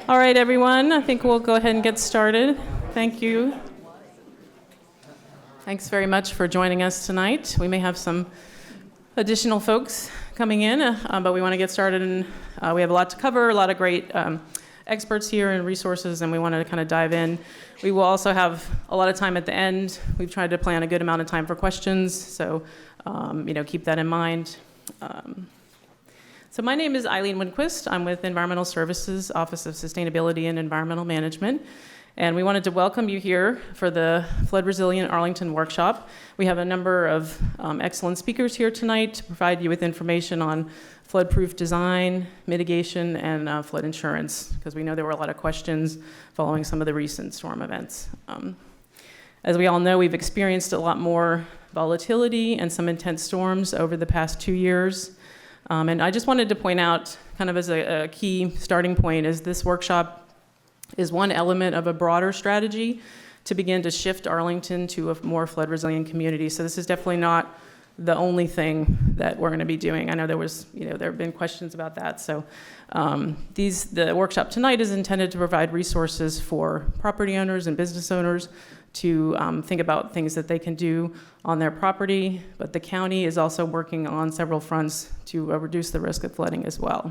All right, everyone, I think we'll go ahead and get started. Thank you. Thanks very much for joining us tonight. We may have some additional folks coming in, but we want to get started, and we have a lot to cover, a lot of great experts here and resources, and we want to kind of dive in. We will also have a lot of time at the end. We've tried to plan a good amount of time for questions, so keep that in mind. So my name is Eileen Winquist. I'm with Environmental Services, Office of Sustainability and Environmental Management. And we wanted to welcome you here for the Flood Resilient Arlington workshop. We have a number of excellent speakers here tonight to provide you with information on flood-proof design, mitigation, and flood insurance, because we know there were a lot of questions following some of the recent storm events. As we all know, we've experienced a lot more volatility and some intense storms over the past 2 years. And I just wanted to point out, kind of as a key starting point, is this workshop is one element of a broader strategy to begin to shift Arlington to a more flood-resilient community. So this is definitely not the only thing that we're going to be doing. I know there have been questions about that. So the workshop tonight is intended to provide resources for property owners and business owners to think about things that they can do on their property, but the county is also working on several fronts to reduce the risk of flooding as well.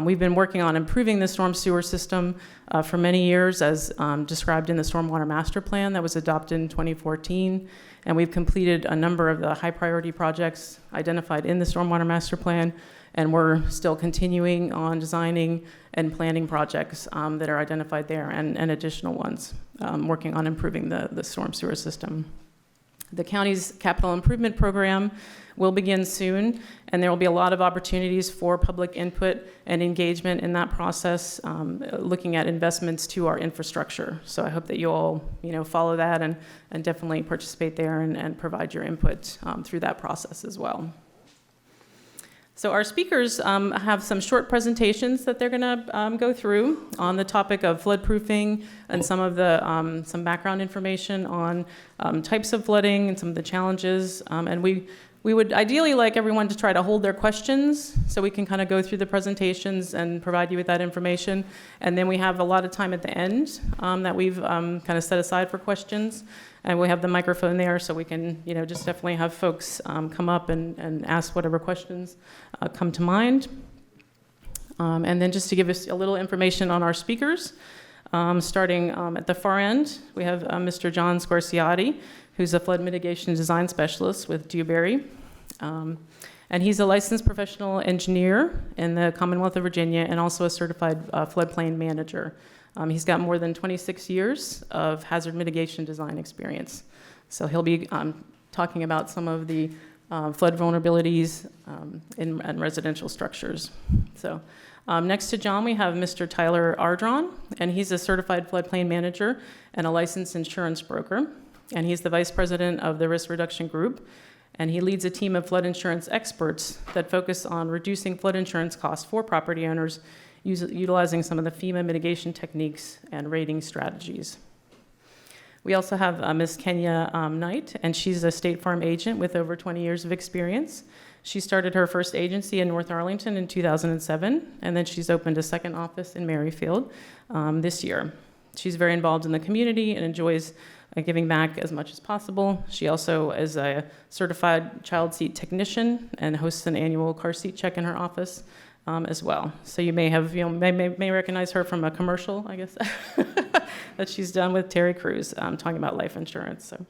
We've been working on improving the storm sewer system for many years, as described in the Stormwater Master Plan that was adopted in 2014, and we've completed a number of the high priority projects identified in the Stormwater Master Plan, and we're still continuing on designing and planning projects that are identified there, and additional ones, working on improving the storm sewer system. The county's capital improvement program will begin soon, and there will be a lot of opportunities for public input and engagement in that process, looking at investments to our infrastructure. So I hope that you all follow that and definitely participate there and provide your input through that process as well. So our speakers have some short presentations that they're going to go through on the topic of floodproofing and some of the some background information on types of flooding and some of the challenges. And we would ideally like everyone to try to hold their questions so we can kind of go through the presentations and provide you with that information. And then we have a lot of time at the end that we've kind of set aside for questions. And we have the microphone there, so we can, just definitely have folks come up and ask whatever questions come to mind. And then just to give us a little information on our speakers, starting at the far end, we have Mr. John Scorciati, who's a flood mitigation design specialist with Dewberry. And he's a licensed professional engineer in the Commonwealth of Virginia and also a certified floodplain manager. He's got more than 26 years of hazard mitigation design experience. So he'll be talking about some of the flood vulnerabilities in residential structures. So next to John, we have Mr. Tyler Ardron, and he's a certified floodplain manager and a licensed insurance broker. And he's the vice president of the Risk Reduction Group. And he leads a team of flood insurance experts that focus on reducing flood insurance costs for property owners utilizing some of the FEMA mitigation techniques and rating strategies. We also have Ms. Kenya Knight, and she's a State Farm agent with over 20 years of experience. She started her first agency in North Arlington in 2007, and then she's opened a second office in Merrifield this year. She's very involved in the community and enjoys giving back as much as possible. She also is a certified child seat technician and hosts an annual car seat check in her office as well. So you may have, may recognize her from a commercial, I guess, that she's done with Terry Crews, talking about life insurance. So,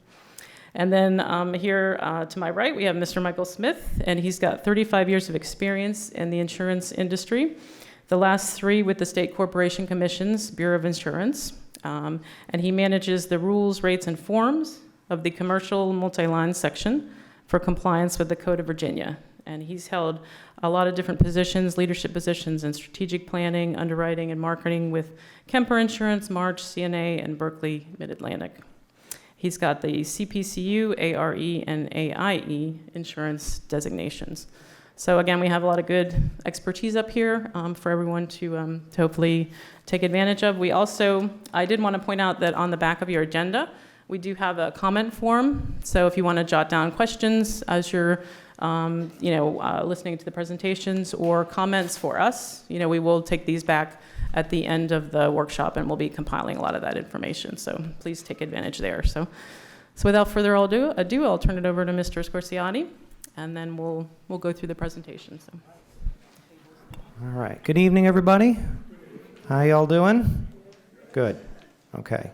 and then here to my right, we have Mr. Michael Smith, and he's got 35 years of experience in the insurance industry. The last 3 with the State Corporation Commission's Bureau of Insurance. And he manages the rules, rates, and forms of the commercial multi-line section for compliance with the Code of Virginia. And he's held a lot of different positions, leadership positions in strategic planning, underwriting, and marketing with Kemper Insurance, March, CNA, and Berkeley Mid-Atlantic. He's got the CPCU, ARE, and AIE insurance designations. So again, we have a lot of good expertise up here for everyone to hopefully take advantage of. I did want to point out that on the back of your agenda, we do have a comment form. So if you want to jot down questions as you're listening to the presentations or comments for us, we will take these back at the end of the workshop, and we'll be compiling a lot of that information. So please take advantage there. So without further ado, I'll turn it over to Mr. Scorciati, and then we'll go through the presentation. So. All right. Good evening, everybody. How y'all doing? Good. Okay.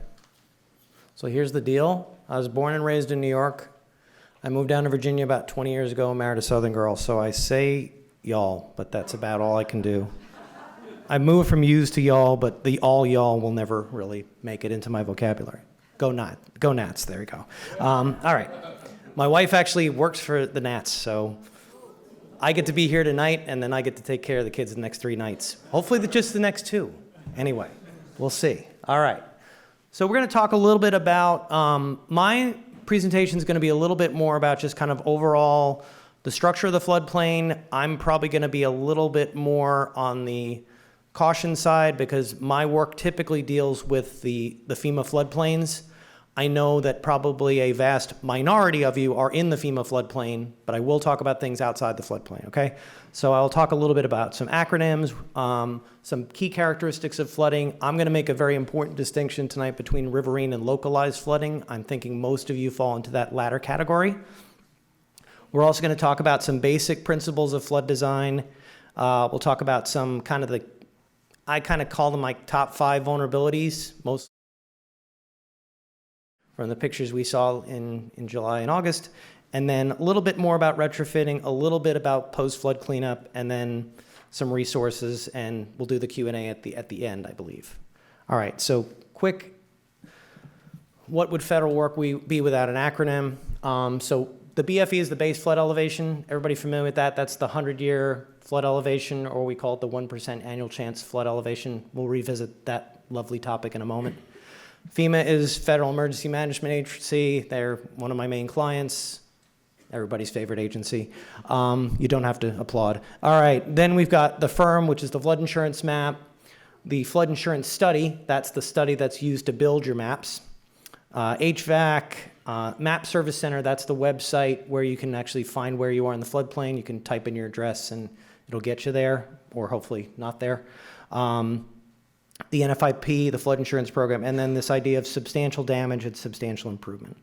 So here's the deal. I was born and raised in New York. I moved down to Virginia about 20 years ago and married a Southern girl. So I say y'all, but that's about all I can do. I moved from yous to y'all, but the all y'all will never really make it into my vocabulary. Go Nats. There you go. All right. My wife actually works for the Nats, so I get to be here tonight, and then I get to take care of the kids the next 3 nights. Hopefully just the next 2. Anyway, we'll see. All right. So we're going to talk a little bit about, my presentation is going to be a little bit more about just kind of overall the structure of the floodplain. I'm probably going to be a little bit more on the caution side because my work typically deals with the FEMA floodplains. I know that probably a vast minority of you are in the FEMA floodplain, but I will talk about things outside the floodplain, okay? So I'll talk a little bit about some acronyms, some key characteristics of flooding. I'm gonna make a very important distinction tonight between riverine and localized flooding. I'm thinking most of you fall into that latter category. We're also gonna talk about some basic principles of flood design. We'll talk about some kind of I kind of call them like top 5 vulnerabilities, most from the pictures we saw in July and August, and then a little bit more about retrofitting, a little bit about post-flood cleanup, and then some resources, and we'll do the Q&A at the end, I believe. All right, so quick, what would federal work be without an acronym? So the BFE is the base flood elevation. Everybody familiar with that? That's the 100-year flood elevation, or we call it the 1% annual chance flood elevation. We'll revisit that lovely topic in a moment. FEMA is Federal Emergency Management Agency. They're one of my main clients, everybody's favorite agency. You don't have to applaud. All right, then we've got the firm, which is the flood insurance map. The flood insurance study, that's the study that's used to build your maps. HVAC, Map Service Center, that's the website where you can actually find where you are in the floodplain. You can type in your address and it'll get you there, or hopefully not there. The NFIP, the flood insurance program, and then this idea of substantial damage and substantial improvement.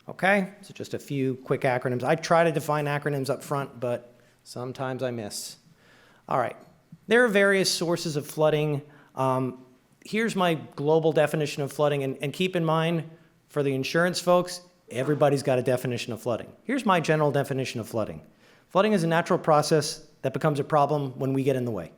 Okay, so just a few quick acronyms. I try to define acronyms up front, but sometimes I miss. All right, there are various sources of flooding. Here's my global definition of flooding, and keep in mind, for the insurance folks, everybody's got a definition of flooding. Here's my general definition of flooding. Flooding is a natural process that becomes a problem when we get in the way.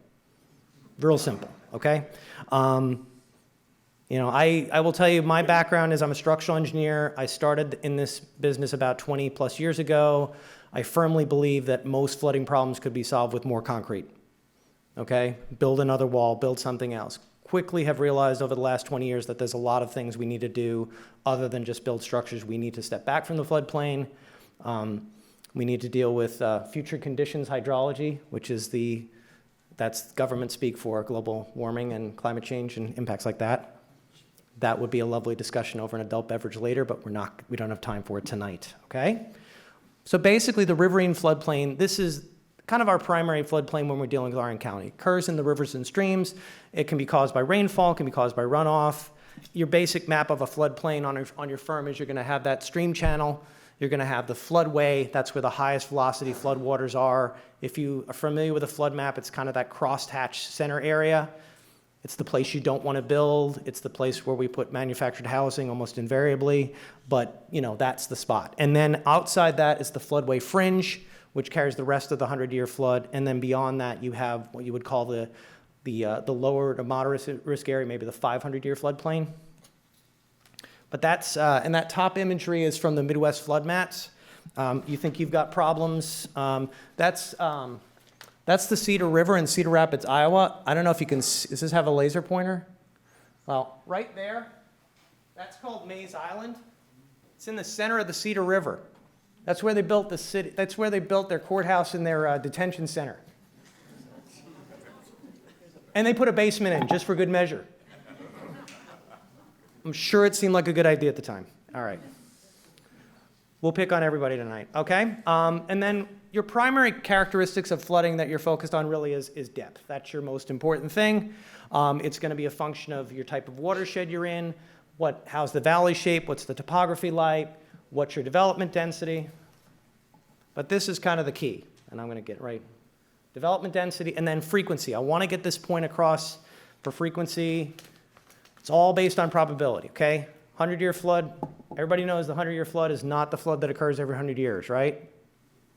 Real simple, okay? You know, I will tell you my background is I'm a structural engineer. I started in this business about 20 plus years ago. I firmly believe that most flooding problems could be solved with more concrete, okay? Build another wall, build something else. Quickly have realized over the last 20 years that there's a lot of things we need to do other than just build structures. We need to step back from the floodplain. We need to deal with future conditions hydrology, which is that's government speak for global warming and climate change and impacts like that. That would be a lovely discussion over an adult beverage later, but we don't have time for it tonight, okay? So basically the riverine floodplain, this is kind of our primary floodplain when we're dealing with Arlington County. It occurs in the rivers and streams. It can be caused by rainfall, it can be caused by runoff. Your basic map of a floodplain on your firm is you're gonna have that stream channel. You're going to have the floodway. That's where the highest velocity floodwaters are. If you are familiar with a flood map, it's kind of that crosshatch center area. It's the place you don't want to build. It's the place where we put manufactured housing almost invariably. But, you know, that's the spot. And then outside that is the floodway fringe, which carries the rest of the 100-year flood. And then beyond that, you have what you would call the lower to moderate risk area, maybe the 500-year floodplain. But that's, and that top imagery is from the Midwest flood maps. You think you've got problems. That's the Cedar River in Cedar Rapids, Iowa. I don't know if you can, does this have a laser pointer? Well, right there, that's called Mays Island. It's in the center of the Cedar River. That's where they built the city, that's where they built their courthouse and their detention center. And they put a basement in just for good measure. I'm sure it seemed like a good idea at the time. All right. We'll pick on everybody tonight, okay? And then your primary characteristics of flooding that you're focused on really is depth. That's your most important thing. It's going to be a function of your type of watershed you're in, how's the valley shape, what's the topography like, what's your development density. But this is kind of the key, and I'm going to get right. Development density, and then frequency. I want to get this point across for frequency. It's all based on probability, okay? 100-year flood, everybody knows the 100-year flood is not the flood that occurs every 100 years, right?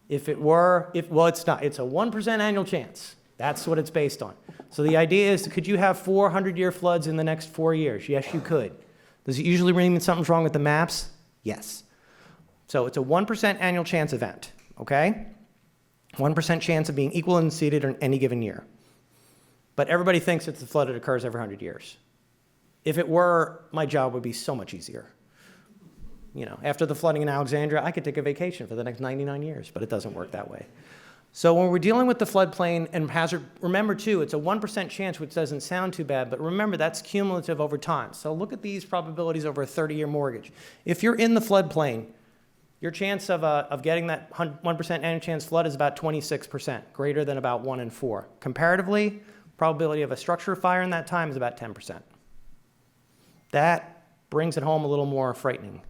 If it were, well, it's not. It's a 1% annual chance. That's what it's based on. So the idea is, could you have 400-year floods in the next 4 years? Yes, you could. Does it usually mean something's wrong with the maps? Yes. So it's a 1% annual chance event, okay? 1% chance of being equal and seeded in any given year. But everybody thinks it's a flood that occurs every 100 years. If it were, my job would be so much easier. You know, after the flooding in Alexandria, I could take a vacation for the next 99 years, but it doesn't work that way. So when we're dealing with the floodplain and hazard, remember too, it's a 1% chance, which doesn't sound too bad, but remember that's cumulative over time. So look at these probabilities over a 30-year mortgage. If you're in the floodplain, your chance of getting that 1% annual chance flood is about 26%, greater than about 1 in 4. Comparatively, probability of a structure fire in that time is about 10%. That brings it home a little more frightening.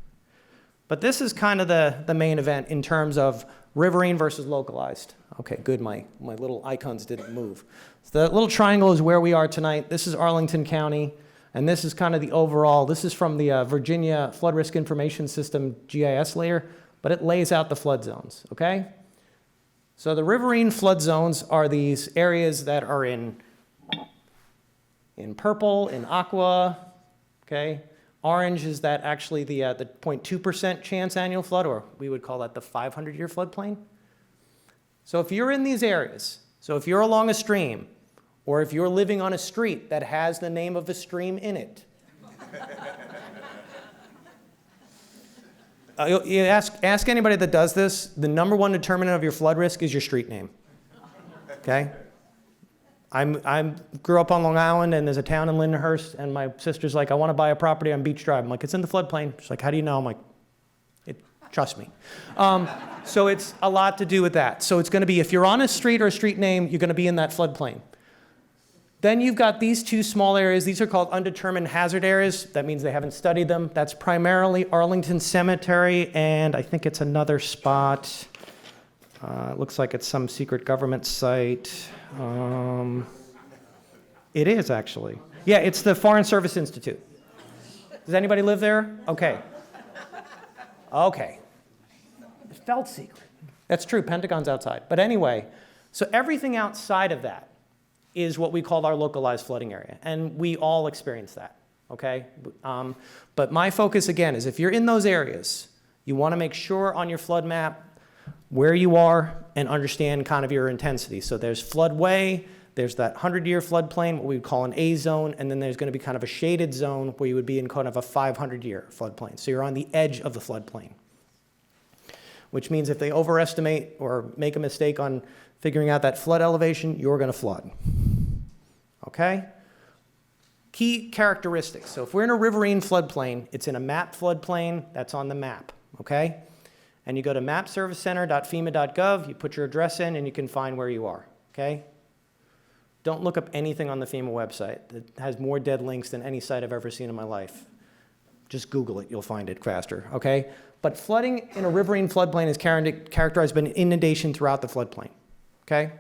But this is kind of the main event in terms of riverine versus localized. Okay, good, my little icons didn't move. So the little triangle is where we are tonight. This is Arlington County, and this is kind of the overall, this is from the Virginia Flood Risk Information System GIS layer, but it lays out the flood zones, okay? So the riverine flood zones are these areas that are in purple, in aqua, okay? Orange is that actually the 0.2% chance annual flood, or we would call that the 500-year floodplain. So if you're in these areas, so if you're along a stream, or if you're living on a street that has the name of a stream in it, you ask anybody that does this, the number one determinant of your flood risk is your street name, okay? I grew up on Long Island, and there's a town in Lindenhurst, and my sister's like, I want to buy a property on Beach Drive. I'm like, it's in the floodplain. She's like, how do you know? I'm like, trust me. So it's a lot to do with that. So it's going to be, if you're on a street or a street name, you're going to be in that floodplain. Then you've got these two small areas. These are called undetermined hazard areas. That means they haven't studied them. That's primarily Arlington Cemetery, and I think it's another spot. It looks like it's some secret government site. It is, actually. Yeah, it's the Foreign Service Institute. Does anybody live there? Okay. Okay. It felt secret. That's true. Pentagon's outside. But anyway, so everything outside of that is what we call our localized flooding area. And we all experience that, okay? But my focus, again, is if you're in those areas, you want to make sure on your flood map where you are and understand kind of your intensity. So there's floodway, there's that 100-year floodplain, what we would call an A zone, and then there's going to be kind of a shaded zone where you would be in kind of a 500-year floodplain. So you're on the edge of the floodplain, which means if they overestimate or make a mistake on figuring out that flood elevation, you're going to flood. Okay? Key characteristics. So if we're in a riverine floodplain, it's in a map floodplain, that's on the map, okay? And you go to mapservicecenter.fema.gov, you put your address in, and you can find where you are, okay? Don't look up anything on the FEMA website that has more dead links than any site I've ever seen in my life. Just Google it, you'll find it faster, okay? But flooding in a riverine floodplain is characterized by an inundation throughout the floodplain, okay?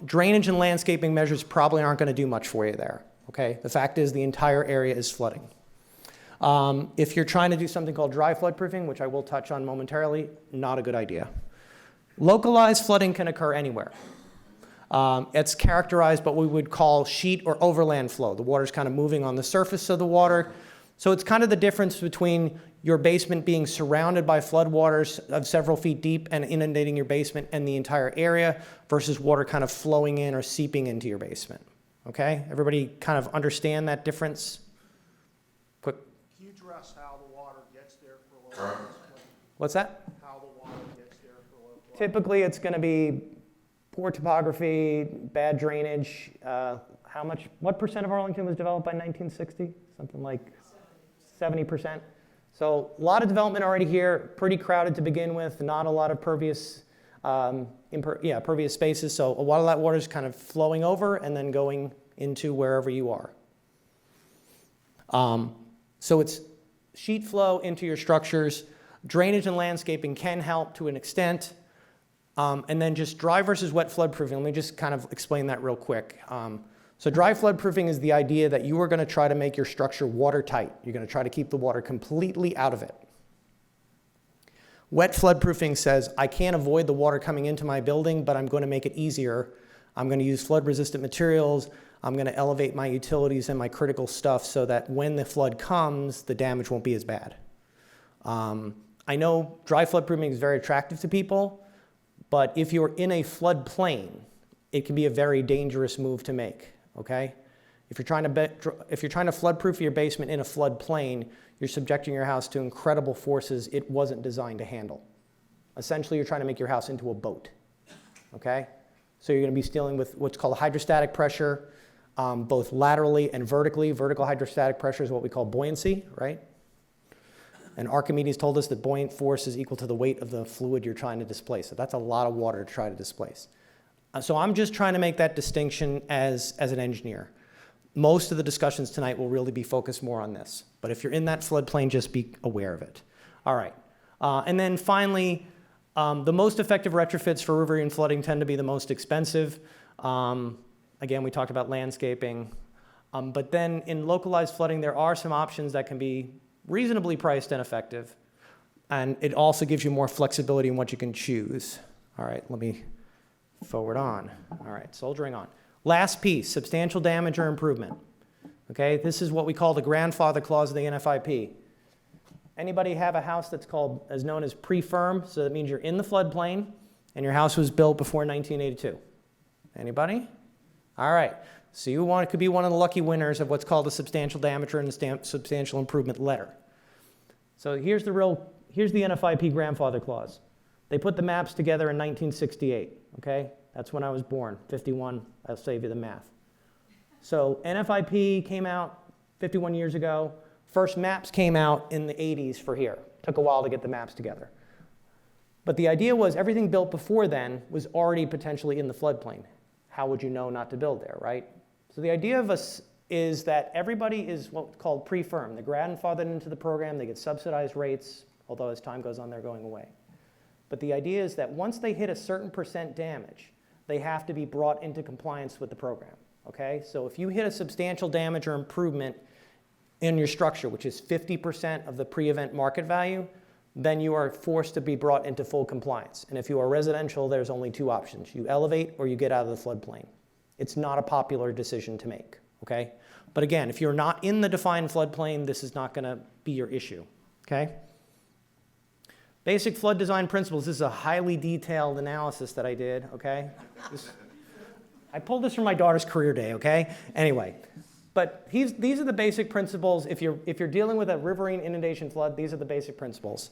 Drainage and landscaping measures probably aren't gonna do much for you there, okay? The fact is the entire area is flooding. If you're trying to do something called dry flood proofing, which I will touch on momentarily, not a good idea. Localized flooding can occur anywhere. It's characterized by what we would call sheet or overland flow. The water's kind of moving on the surface of the water. So it's kind of the difference between your basement being surrounded by floodwaters of several feet deep and inundating your basement and the entire area versus water kind of flowing in or seeping into your basement. Okay? Everybody kind of understand that difference? Quick. Can you address how the water gets there for local? What's that? How the water gets there for local? Typically, it's going to be poor topography, bad drainage. What percent of Arlington was developed by 1960? Something like 70%. So a lot of development already here, pretty crowded to begin with, not a lot of pervious spaces. So a lot of that water is kind of flowing over and then going into wherever you are. So it's sheet flow into your structures. Drainage and landscaping can help to an extent. And then just dry versus wet floodproofing. Let me just kind of explain that real quick. So dry floodproofing is the idea that you are going to try to make your structure watertight. You're going to try to keep the water completely out of it. Wet floodproofing says, I can't avoid the water coming into my building, but I'm going to make it easier. I'm going to use flood-resistant materials. I'm going to elevate my utilities and my critical stuff so that when the flood comes, the damage won't be as bad. I know dry floodproofing is very attractive to people, but if you're in a floodplain, it can be a very dangerous move to make, okay? If you're trying to floodproof your basement in a floodplain, you're subjecting your house to incredible forces it wasn't designed to handle. Essentially, you're trying to make your house into a boat, okay? So you're going to be dealing with what's called hydrostatic pressure, both laterally and vertically. Vertical hydrostatic pressure is what we call buoyancy, right? And Archimedes told us that buoyant force is equal to the weight of the fluid you're trying to displace. So that's a lot of water to try to displace. So I'm just trying to make that distinction as an engineer. Most of the discussions tonight will really be focused more on this. But if you're in that floodplain, just be aware of it. All right. And then finally, the most effective retrofits for riverine flooding tend to be the most expensive. Again, we talked about landscaping. But then in localized flooding, there are some options that can be reasonably priced and effective. And it also gives you more flexibility in what you can choose. All right, let me forward on. All right, soldiering on. Last piece, substantial damage or improvement. Okay, this is what we call the grandfather clause of the NFIP. Anybody have a house that's known as pre-firm? So that means you're in the floodplain and your house was built before 1982. Anybody? All right. So you could be one of the lucky winners of what's called a substantial damage or a substantial improvement letter. So here's the NFIP grandfather clause. They put the maps together in 1968, okay? That's when I was born, 51, I'll save you the math. So NFIP came out 51 years ago. First maps came out in the 80s for here. Took a while to get the maps together. But the idea was everything built before then was already potentially in the floodplain. How would you know not to build there, right? So the idea of us is that everybody is what's called pre-firm. They're grandfathered into the program. They get subsidized rates, although as time goes on, they're going away. But the idea is that once they hit a certain % damage, they have to be brought into compliance with the program, okay? So if you hit a substantial damage or improvement in your structure, which is 50% of the pre-event market value, then you are forced to be brought into full compliance. And if you are residential, there's only two options. You elevate or you get out of the floodplain. It's not a popular decision to make, okay? But again, if you're not in the defined floodplain, this is not gonna be your issue, okay? Basic flood design principles. This is a highly detailed analysis that I did, okay? I pulled this from my daughter's career day, okay? Anyway, but these are the basic principles. If you're dealing with a riverine inundation flood, these are the basic principles.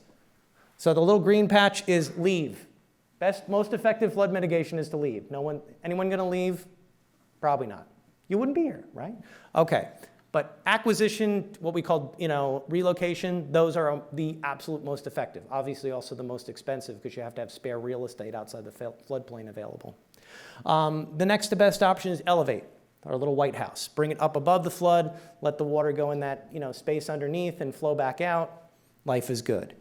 So the little green patch is leave. Most effective flood mitigation is to leave. Anyone gonna leave? Probably not. You wouldn't be here, right? Okay. But acquisition, what we call, relocation, those are the absolute most effective. Obviously also the most expensive because you have to have spare real estate outside the floodplain available. The next to best option is elevate, our little white house. Bring it up above the flood, let the water go in that space underneath and flow back out. Life is good.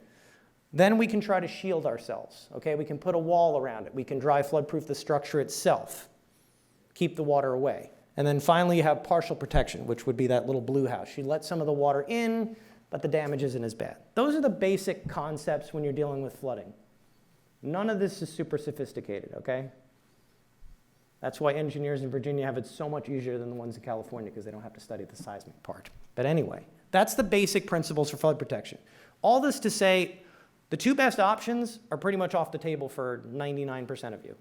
Then we can try to shield ourselves, okay? We can put a wall around it. We can dry floodproof the structure itself, keep the water away. And then finally, you have partial protection, which would be that little blue house. You let some of the water in, but the damage isn't as bad. Those are the basic concepts when you're dealing with flooding. None of this is super sophisticated, okay? That's why engineers in Virginia have it so much easier than the ones in California, because they don't have to study the seismic part. But anyway, that's the basic principles for flood protection. All this to say, the two best options are pretty much off the table for 99% of you.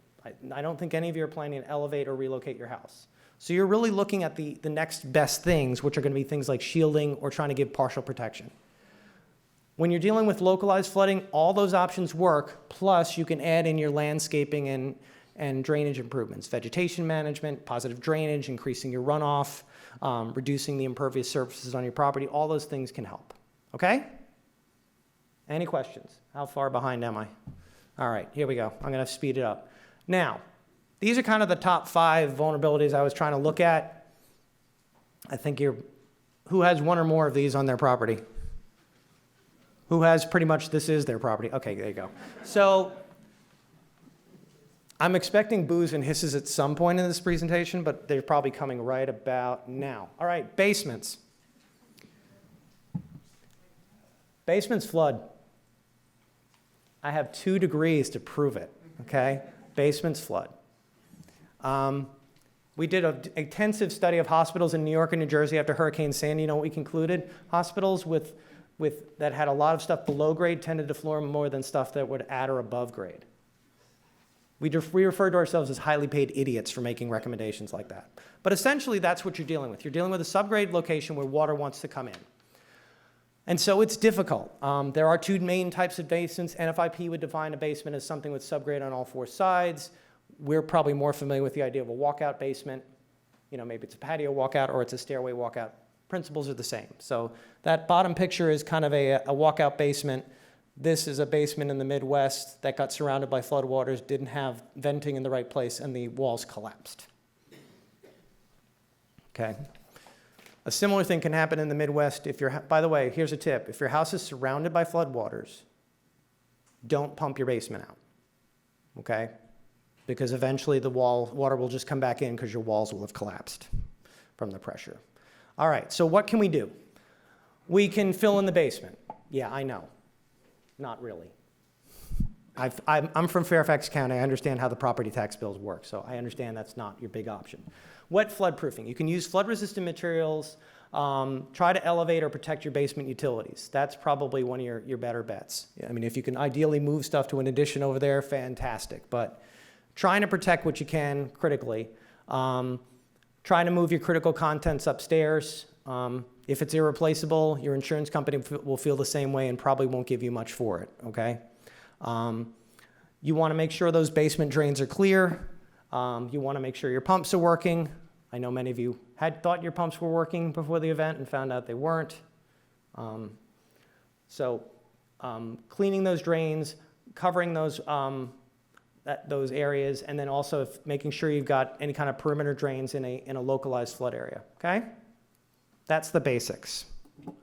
I don't think any of you are planning to elevate or relocate your house. So you're really looking at the next best things, which are going to be things like shielding or trying to give partial protection. When you're dealing with localized flooding, all those options work, plus you can add in your landscaping and drainage improvements, vegetation management, positive drainage, increasing your runoff, reducing the impervious surfaces on your property. All those things can help, okay? Any questions? How far behind am I? All right, here we go. I'm going to speed it up. Now, these are kind of the top 5 vulnerabilities I was trying to look at. I think who has one or more of these on their property? Who has pretty much this is their property? Okay, there you go. So I'm expecting boos and hisses at some point in this presentation, but they're probably coming right about now. All right, basements. Basements flood. I have 2 degrees to prove it, okay? Basements flood. We did an intensive study of hospitals in New York and New Jersey after Hurricane Sandy. You know what we concluded? Hospitals that had a lot of stuff below grade tended to floor more than stuff that would at or above grade. We refer to ourselves as highly paid idiots for making recommendations like that. But essentially, that's what you're dealing with. You're dealing with a subgrade location where water wants to come in. And so it's difficult. There are 2 main types of basements. NFIP would define a basement as something with subgrade on all 4 sides. We're probably more familiar with the idea of a walkout basement. You know, maybe it's a patio walkout or it's a stairway walkout. Principles are the same. So that bottom picture is kind of a walkout basement. This is a basement in the Midwest that got surrounded by floodwaters, didn't have venting in the right place, and the walls collapsed. Okay. A similar thing can happen in the Midwest if by the way, here's a tip. If your house is surrounded by floodwaters, don't pump your basement out, okay? Because eventually the water will just come back in because your walls will have collapsed from the pressure. All right, so what can we do? We can fill in the basement. Yeah, I know. Not really. I'm from Fairfax County. I understand how the property tax bills work, so I understand that's not your big option. Wet floodproofing. You can use flood-resistant materials. Try to elevate or protect your basement utilities. That's probably one of your better bets. I mean, if you can ideally move stuff to an addition over there, fantastic. But trying to protect what you can critically. Trying to move your critical contents upstairs. If it's irreplaceable, your insurance company will feel the same way and probably won't give you much for it, okay? You want to make sure those basement drains are clear. You want to make sure your pumps are working. I know many of you had thought your pumps were working before the event and found out they weren't. Cleaning those drains, covering those areas, and then also making sure you've got any kind of perimeter drains in a localized flood area, okay? That's the basics.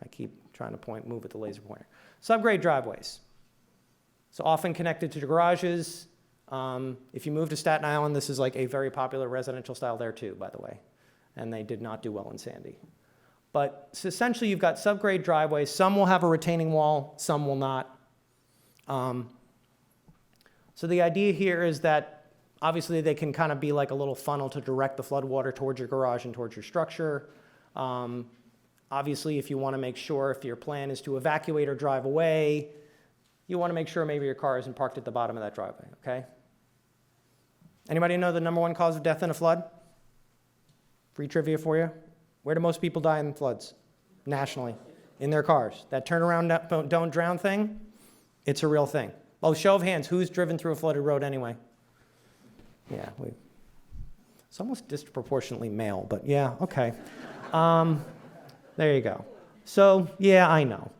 I keep trying to move with the laser pointer. Subgrade driveways. So often connected to the garages. If you move to Staten Island, this is like a very popular residential style there too, by the way. And they did not do well in Sandy. But so essentially you've got subgrade driveways. Some will have a retaining wall, some will not. So the idea here is that obviously they can kind of be like a little funnel to direct the flood water towards your garage and towards your structure. Obviously, if you want to make sure, if your plan is to evacuate or drive away, you want to make sure maybe your car isn't parked at the bottom of that driveway, okay? Anybody know the #1 cause of death in a flood? Free trivia for you. Where do most people die in floods? Nationally. In their cars. That turnaround, don't drown thing, it's a real thing. Oh, show of hands, who's driven through a flooded road anyway? Yeah, it's almost disproportionately male, but yeah, okay. There you go. So, yeah, I know.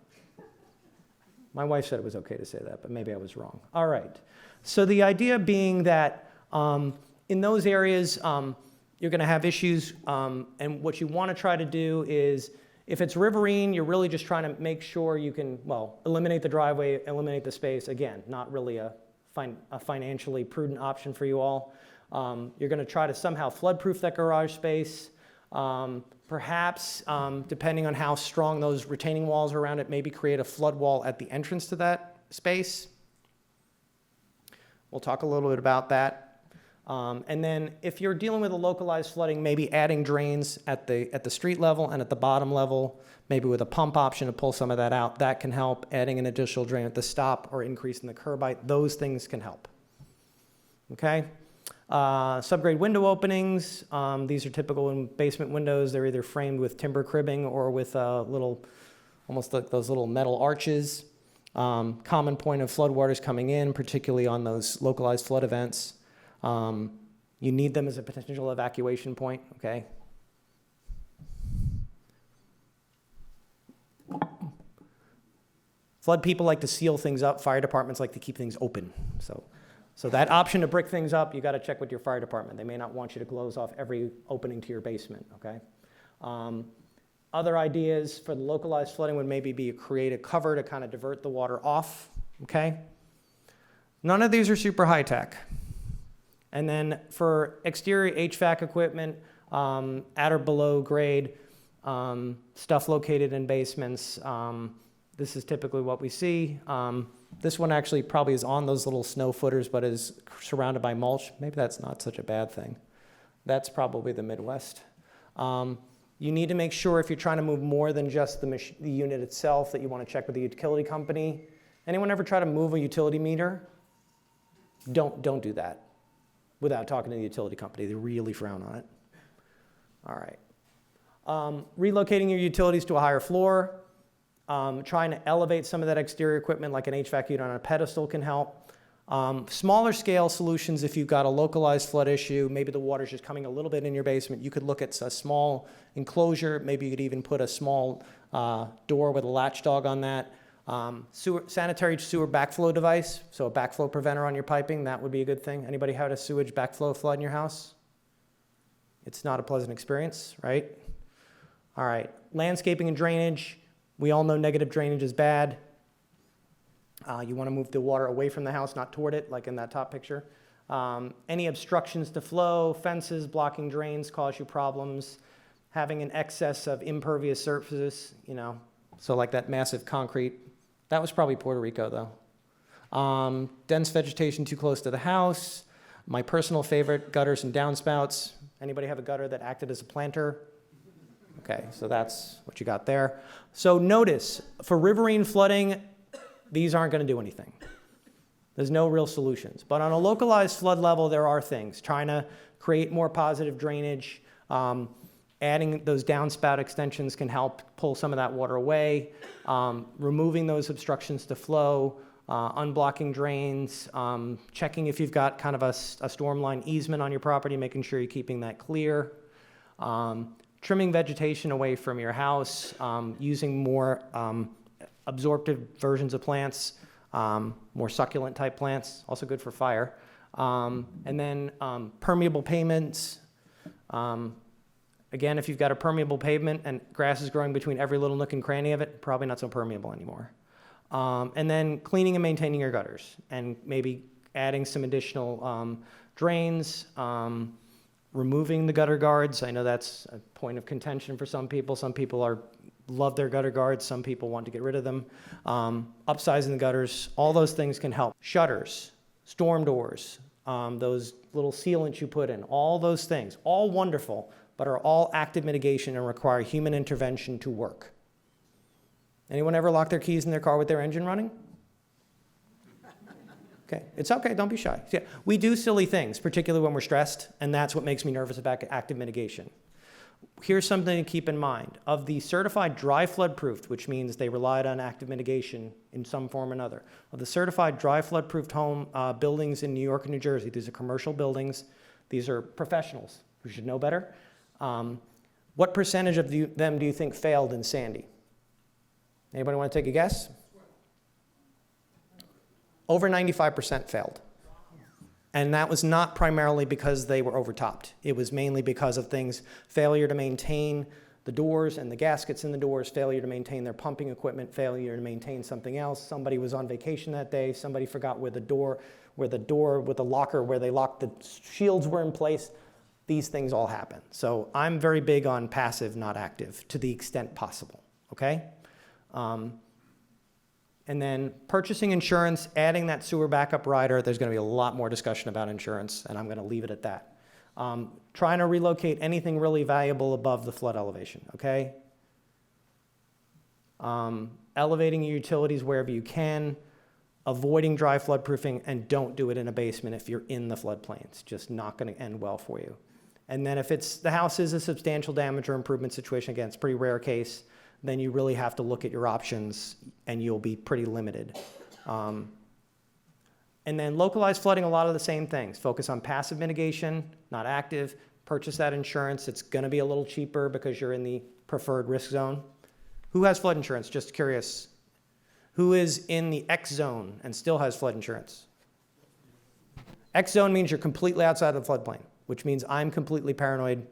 My wife said it was okay to say that, but maybe I was wrong. All right. So the idea being that in those areas, you're going to have issues, and what you want to try to do is, if it's riverine, you're really just trying to make sure you can, well, eliminate the driveway, eliminate the space. Again, not really a financially prudent option for you all. You're going to try to somehow flood-proof that garage space. Perhaps, depending on how strong those retaining walls are around it, maybe create a flood wall at the entrance to that space. We'll talk a little bit about that. And then if you're dealing with a localized flooding, maybe adding drains at the street level and at the bottom level, maybe with a pump option to pull some of that out, that can help. Adding an additional drain at the stop or increasing the curb height, those things can help. Okay? Subgrade window openings, these are typical in basement windows. They're either framed with timber cribbing or with almost like those little metal arches. Common point of floodwaters coming in, particularly on those localized flood events. You need them as a potential evacuation point, okay? Flood people like to seal things up. Fire departments like to keep things open. So that option to brick things up, you got to check with your fire department. They may not want you to close off every opening to your basement, okay? Other ideas for the localized flooding would maybe be create a cover to kind of divert the water off, okay? None of these are super high tech. And then for exterior HVAC equipment, at or below grade, stuff located in basements, this is typically what we see. This one actually probably is on those little snow footers, but is surrounded by mulch. Maybe that's not such a bad thing. That's probably the Midwest. You need to make sure if you're trying to move more than just the unit itself that you want to check with the utility company. Anyone ever try to move a utility meter? Don't do that without talking to the utility company. They really frown on it. All right. Relocating your utilities to a higher floor. Trying to elevate some of that exterior equipment like an HVAC unit on a pedestal can help. Smaller scale solutions, if you've got a localized flood issue, maybe the water's just coming a little bit in your basement, you could look at a small enclosure. Maybe you could even put a small door with a latch dog on that. Sanitary sewer backflow device, so a backflow preventer on your piping, that would be a good thing. Anybody had a sewage backflow flood in your house? It's not a pleasant experience, right? All right, landscaping and drainage. We all know negative drainage is bad. You want to move the water away from the house, not toward it, like in that top picture. Any obstructions to flow, fences, blocking drains cause you problems. Having an excess of impervious surfaces, so like that massive concrete. That was probably Puerto Rico, though. Dense vegetation too close to the house. My personal favorite, gutters and downspouts. Anybody have a gutter that acted as a planter? Okay, so that's what you got there. So notice, for riverine flooding, these aren't going to do anything. There's no real solutions. But on a localized flood level, there are things. Trying to create more positive drainage. Adding those downspout extensions can help pull some of that water away. Removing those obstructions to flow. Unblocking drains. Checking if you've got kind of a storm line easement on your property, making sure you're keeping that clear. Trimming vegetation away from your house. Using more absorptive versions of plants, more succulent type plants, also good for fire. And then permeable pavements. Again, if you've got a permeable pavement and grass is growing between every little nook and cranny of it, probably not so permeable anymore. And then cleaning and maintaining your gutters and maybe adding some additional drains, removing the gutter guards. I know that's a point of contention for some people. Some people love their gutter guards. Some people want to get rid of them. Upsizing the gutters, all those things can help. Shutters, storm doors, those little sealants you put in, all those things, all wonderful, but are all active mitigation and require human intervention to work. Anyone ever lock their keys in their car with their engine running? Okay, it's okay, don't be shy. Yeah, we do silly things, particularly when we're stressed, and that's what makes me nervous about active mitigation. Here's something to keep in mind. Of the certified dry flood proofed, which means they relied on active mitigation in some form or another, of the certified dry flood proofed home buildings in New York and New Jersey, these are commercial buildings, these are professionals who should know better. What percentage of them do you think failed in Sandy? Anybody want to take a guess? Over 95% failed. And that was not primarily because they were overtopped. It was mainly because of things, failure to maintain the doors and the gaskets in the doors, failure to maintain their pumping equipment, failure to maintain something else. Somebody was on vacation that day. Somebody forgot where the door with the locker, where they locked the shields were in place. These things all happen. So I'm very big on passive, not active, to the extent possible, okay? And then purchasing insurance, adding that sewer backup rider, there's going to be a lot more discussion about insurance, and I'm going to leave it at that. Trying to relocate anything really valuable above the flood elevation, okay? Elevating your utilities wherever you can, avoiding dry flood proofing, and don't do it in a basement if you're in the floodplain. It's just not going to end well for you. And then if the house is a substantial damage or improvement situation, again, it's a pretty rare case, then you really have to look at your options and you'll be pretty limited. And then localized flooding, a lot of the same things. Focus on passive mitigation, not active. Purchase that insurance. It's going to be a little cheaper because you're in the preferred risk zone. Who has flood insurance? Just curious. Who is in the X zone and still has flood insurance? X zone means you're completely outside of the floodplain, which means I'm completely paranoid,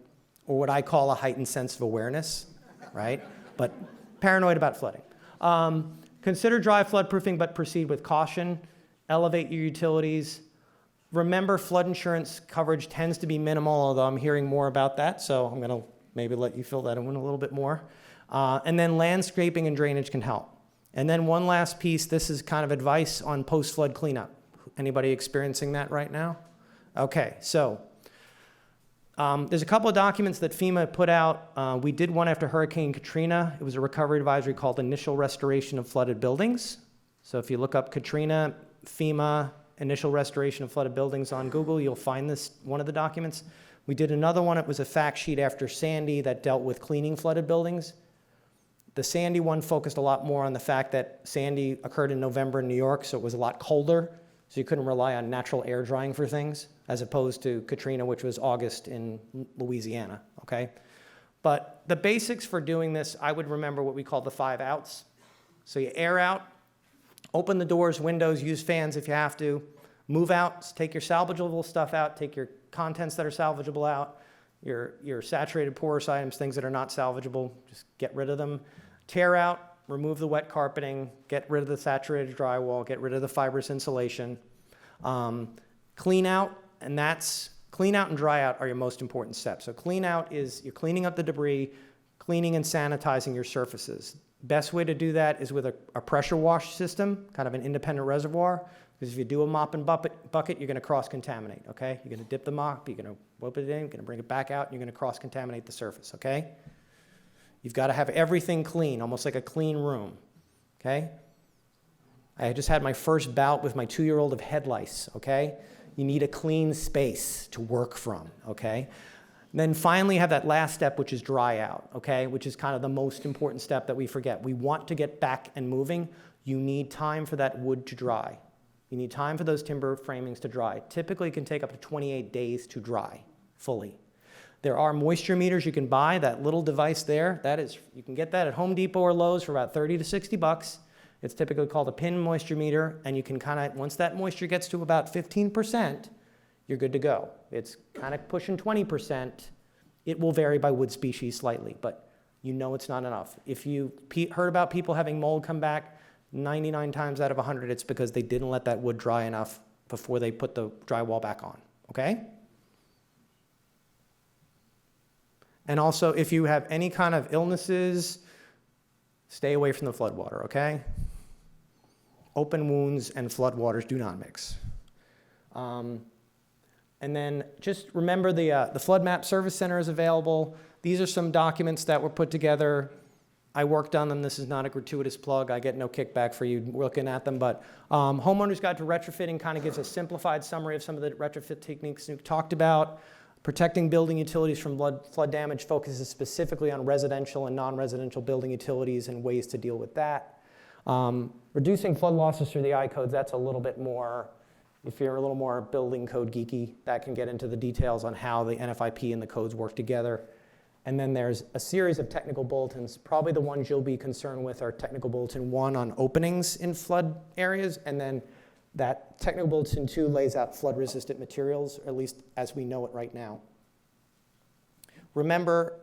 or what I call a heightened sense of awareness, right? But paranoid about flooding. Consider dry floodproofing, but proceed with caution. Elevate your utilities. Remember, flood insurance coverage tends to be minimal, although I'm hearing more about that, so I'm going to maybe let you fill that in a little bit more. And then landscaping and drainage can help. And then one last piece, this is kind of advice on post-flood cleanup. Anybody experiencing that right now? Okay, so there's a couple of documents that FEMA put out. We did one after Hurricane Katrina. It was a recovery advisory called Initial Restoration of Flooded Buildings. So if you look up Katrina, FEMA, Initial Restoration of Flooded Buildings on Google, you'll find this, one of the documents. We did another one. It was a fact sheet after Sandy that dealt with cleaning flooded buildings. The Sandy one focused a lot more on the fact that Sandy occurred in November in New York, so it was a lot colder, so you couldn't rely on natural air drying for things, as opposed to Katrina, which was August in Louisiana, okay? But the basics for doing this, I would remember what we call the 5 outs. So you air out, open the doors, windows, use fans if you have to, move out, take your salvageable stuff out, take your contents that are salvageable out, your saturated porous items, things that are not salvageable, just get rid of them. Tear out, remove the wet carpeting, get rid of the saturated drywall, get rid of the fibrous insulation. Clean out, clean out and dry out are your most important steps. So clean out is you're cleaning up the debris, cleaning and sanitizing your surfaces. Best way to do that is with a pressure wash system, kind of an independent reservoir, because if you do a mop and bucket, you're going to cross-contaminate, okay? You're going to dip the mop, you're going to whip it in, you're going to bring it back out, and you're going to cross-contaminate the surface, okay? You've got to have everything clean, almost like a clean room, okay? I just had my first bout with my 2-year-old of head lice, okay? You need a clean space to work from, okay? Then finally have that last step, which is dry out, okay? Which is kind of the most important step that we forget. We want to get back and moving. You need time for that wood to dry. You need time for those timber framings to dry. Typically, it can take up to 28 days to dry fully. There are moisture meters you can buy. That little device there, you can get that at Home Depot or Lowe's for about 30 to 60 bucks. It's typically called a pin moisture meter, and you can kind of, once that moisture gets to about 15%, you're good to go. It's kind of pushing 20%. It will vary by wood species slightly, but you know it's not enough. If you heard about people having mold come back, 99 times out of 100, it's because they didn't let that wood dry enough before they put the drywall back on, okay? And also, if you have any kind of illnesses, stay away from the floodwater, okay? Open wounds and floodwaters do not mix. And then just remember the Flood Map Service Center is available. These are some documents that were put together. I worked on them. This is not a gratuitous plug. I get no kickback for you looking at them. But Homeowner's Guide to Retrofitting kind of gives a simplified summary of some of the retrofit techniques Snoop talked about. Protecting building utilities from flood damage focuses specifically on residential and non-residential building utilities and ways to deal with that. Reducing flood losses through the I-codes, that's a little bit more, if you're a little more building code geeky, that can get into the details on how the NFIP and the codes work together. And then there's a series of technical bulletins. Probably the ones you'll be concerned with are technical bulletin 1 on openings in flood areas, and then that technical bulletin 2 lays out flood-resistant materials, or at least as we know it right now. Remember,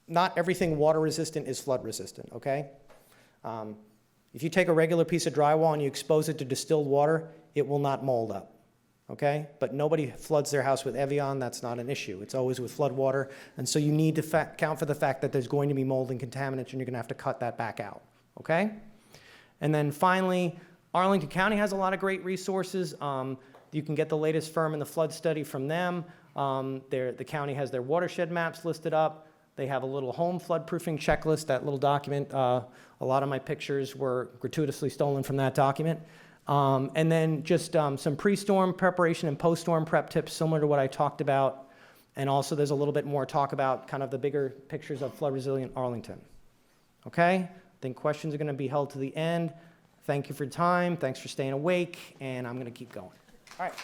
not everything water-resistant is flood-resistant, okay? If you take a regular piece of drywall and you expose it to distilled water, it will not mold up, okay? But nobody floods their house with Evian. That's not an issue. It's always with flood water. And so you need to account for the fact that there's going to be mold and contaminants, and you're going to have to cut that back out, okay? And then finally, Arlington County has a lot of great resources. You can get the latest firm in the flood study from them. The county has their watershed maps listed up. They have a little home floodproofing checklist, that little document. A lot of my pictures were gratuitously stolen from that document. And then just some pre-storm preparation and post-storm prep tips similar to what I talked about. And also there's a little bit more talk about kind of the bigger pictures of flood-resilient Arlington. Okay? I think questions are going to be held to the end. Thank you for your time. Thanks for staying awake. And I'm going to keep going. All right.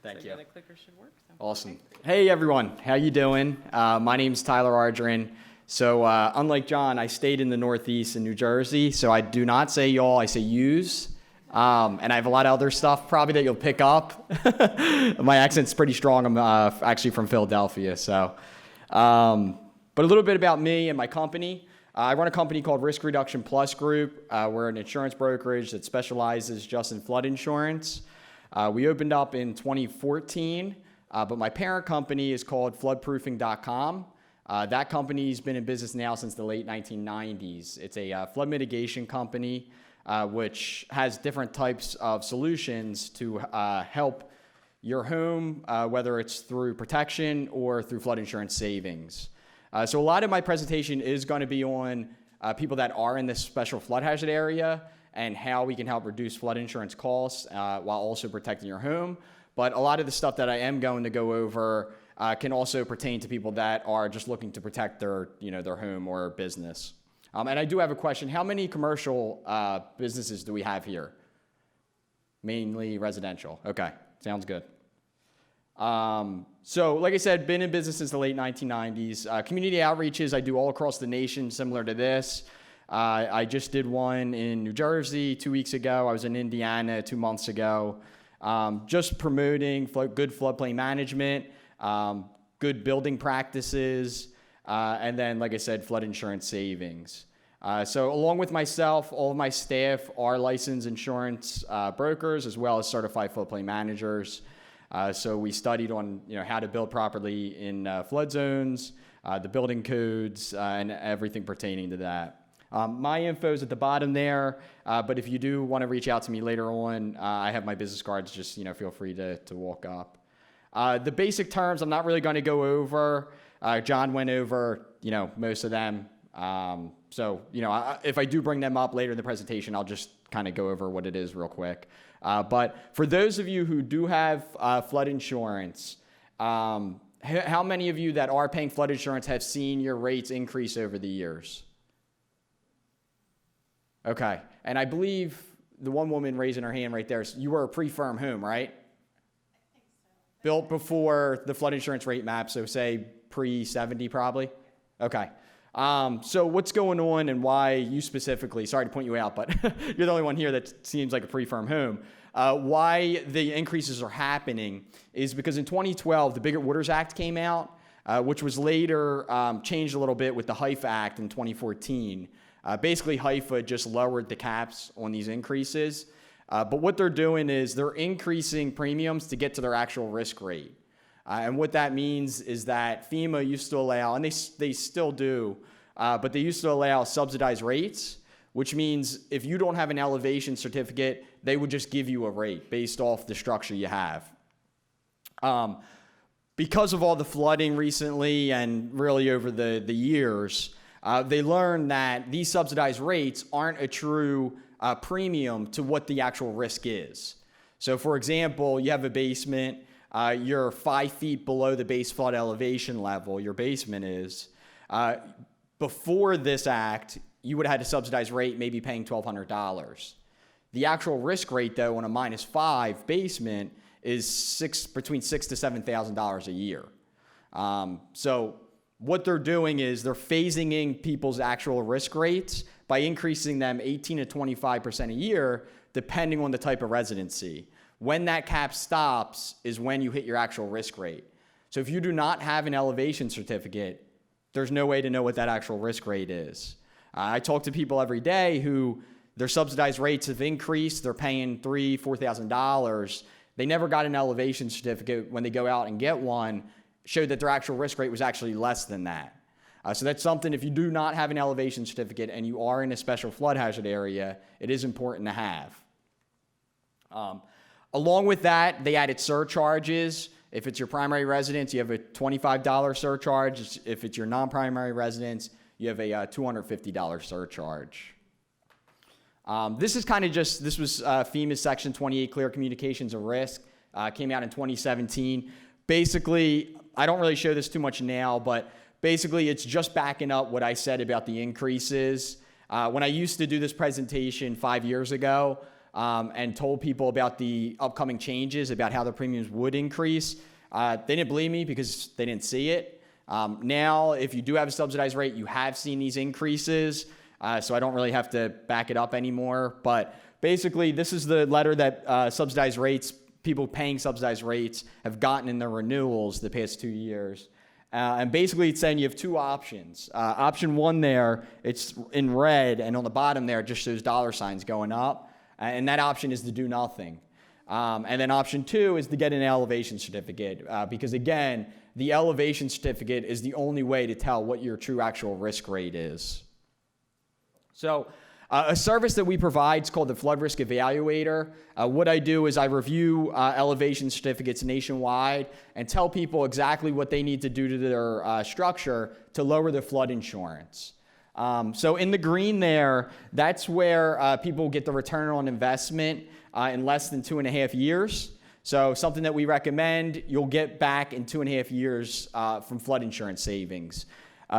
Thanks. Thank you. The clicker should work. So. Awesome. Hey, everyone. How you doing? My name's Tyler Ardrin. So unlike John, I stayed in the Northeast in New Jersey, so I do not say y'all, I say yous. And I have a lot of other stuff probably that you'll pick up. My accent's pretty strong. I'm actually from Philadelphia. So, but a little bit about me and my company. I run a company called Risk Reduction Plus Group. We're an insurance brokerage that specializes just in flood insurance. We opened up in 2014, but my parent company is called floodproofing.com. That company's been in business now since the late 1990s. It's a flood mitigation company, which has different types of solutions to help your home, whether it's through protection or through flood insurance savings. So a lot of my presentation is going to be on people that are in this special flood hazard area and how we can help reduce flood insurance costs while also protecting your home. But a lot of the stuff that I am going to go over can also pertain to people that are just looking to protect their, their home or business. And I do have a question. How many commercial businesses do we have here? Mainly residential. Okay, sounds good. So like I said, been in business since the late 1990s. Community outreaches I do all across the nation, similar to this. I just did one in New Jersey 2 weeks ago. I was in Indiana 2 months ago. Just promoting good floodplain management, good building practices, and then, like I said, flood insurance savings. So along with myself, all of my staff are licensed insurance brokers as well as certified floodplain managers. So we studied on how to build properly in flood zones, the building codes, and everything pertaining to that. My info is at the bottom there, but if you do want to reach out to me later on, I have my business cards. Just feel free to walk up. The basic terms I'm not really going to go over. John went over most of them. So if I do bring them up later in the presentation, I'll just kind of go over what it is real quick. But for those of you who do have flood insurance, how many of you that are paying flood insurance have seen your rates increase over the years? Okay, and I believe the one woman raising her hand right there, you were a pre-firm home, right? I think so. Built before the flood insurance rate map, so say pre-70 probably? Okay. So what's going on and why you specifically, sorry to point you out, but you're the only one here that seems like a pre-firm home. Why the increases are happening is because in 2012, the Bigger Waters Act came out, which was later changed a little bit with the HIFA Act in 2014. Basically, HIFA just lowered the caps on these increases. But what they're doing is they're increasing premiums to get to their actual risk rate. And what that means is that FEMA used to allow, and they still do, but they used to allow subsidized rates, which means if you don't have an elevation certificate, they would just give you a rate based off the structure you have. Because of all the flooding recently and really over the years, they learned that these subsidized rates aren't a true premium to what the actual risk is. So for example, you have a basement, you're 5 feet below the base flood elevation level, your basement is. Before this act, you would have had a subsidized rate, maybe paying $1,200. The actual risk rate, though, on a -5 basement is between $6,000 to $7,000 a year. So what they're doing is they're phasing in people's actual risk rates by increasing them 18 to 25% a year, depending on the type of residency. When that cap stops is when you hit your actual risk rate. So if you do not have an elevation certificate, there's no way to know what that actual risk rate is. I talk to people every day who their subsidized rates have increased. They're paying $3,000, $4,000. They never got an elevation certificate. When they go out and get one, showed that their actual risk rate was actually less than that. So that's something, if you do not have an elevation certificate and you are in a special flood hazard area, it is important to have. Along with that, they added surcharges. If it's your primary residence, you have a $25 surcharge. If it's your non-primary residence, you have a $250 surcharge. This is kind of just, this was FEMA's Section 28 Clear Communications of Risk. Came out in 2017. Basically, I don't really show this too much now, but basically it's just backing up what I said about the increases. When I used to do this presentation 5 years ago, and told people about the upcoming changes, about how the premiums would increase. They didn't believe me because they didn't see it. Now, if you do have a subsidized rate, you have seen these increases, so I don't really have to back it up anymore. But basically, this is the letter that subsidized rates, people paying subsidized rates, have gotten in their renewals the past 2 years. And basically, it's saying you have two options. Option one there, it's in red, and on the bottom there, it just shows dollar signs going up. And that option is to do nothing. And then option two is to get an elevation certificate, because again, the elevation certificate is the only way to tell what your true actual risk rate is. So a service that we provide is called the Flood Risk Evaluator. What I do is I review elevation certificates nationwide and tell people exactly what they need to do to their structure to lower their flood insurance. So in the green there, that's where people get the return on investment in less than 2.5 years. So something that we recommend, you'll get back in 2.5 years from flood insurance savings.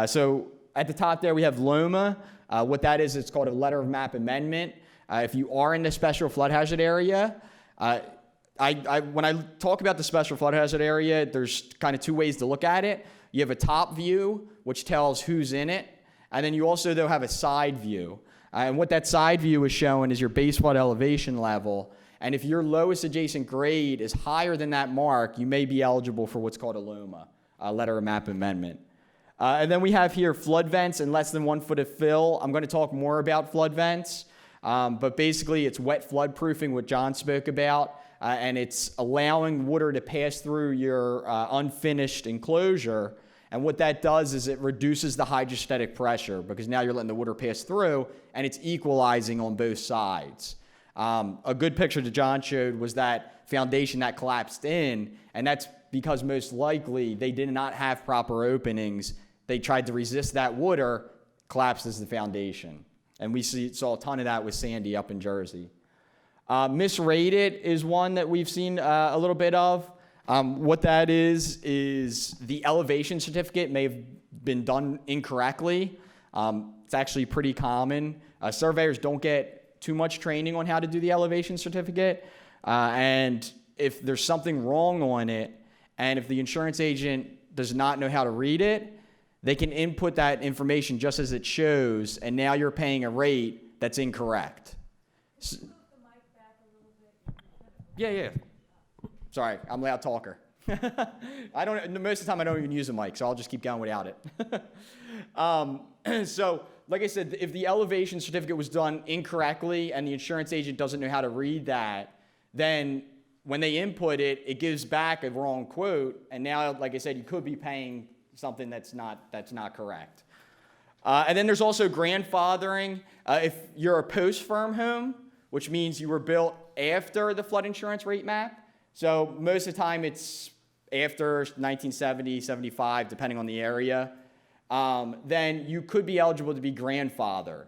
So at the top there, we have LOMA. What that is, it's called a letter of map amendment. If you are in the special flood hazard area, when I talk about the special flood hazard area, there's kind of two ways to look at it. You have a top view, which tells who's in it. And then you also, though, have a side view. And what that side view is showing is your base flood elevation level. And if your lowest adjacent grade is higher than that mark, you may be eligible for what's called a LOMA, a letter of map amendment. And then we have here flood vents in less than 1 foot of fill. I'm going to talk more about flood vents, but basically it's wet flood proofing, what John spoke about, and it's allowing water to pass through your unfinished enclosure. And what that does is it reduces the hydrostatic pressure, because now you're letting the water pass through and it's equalizing on both sides. A good picture that John showed was that foundation that collapsed in, and that's because most likely they did not have proper openings. They tried to resist that water, collapsed as the foundation. And we saw a ton of that with Sandy up in Jersey. Misrated is one that we've seen a little bit of. What that is the elevation certificate may have been done incorrectly. It's actually pretty common. Surveyors don't get too much training on how to do the elevation certificate. And if there's something wrong on it, and if the insurance agent does not know how to read it, they can input that information just as it shows, and now you're paying a rate that's incorrect. Yeah. Sorry, I'm a loud talker. Most of the time I don't even use a mic, so I'll just keep going without it. So, like I said, if the elevation certificate was done incorrectly and the insurance agent doesn't know how to read that, then when they input it, it gives back a wrong quote, and now, like I said, you could be paying something that's not correct. And then there's also grandfathering. If you're a post-firm home, which means you were built after the flood insurance rate map, so most of the time it's after 1970, 75, depending on the area, then you could be eligible to be grandfathered.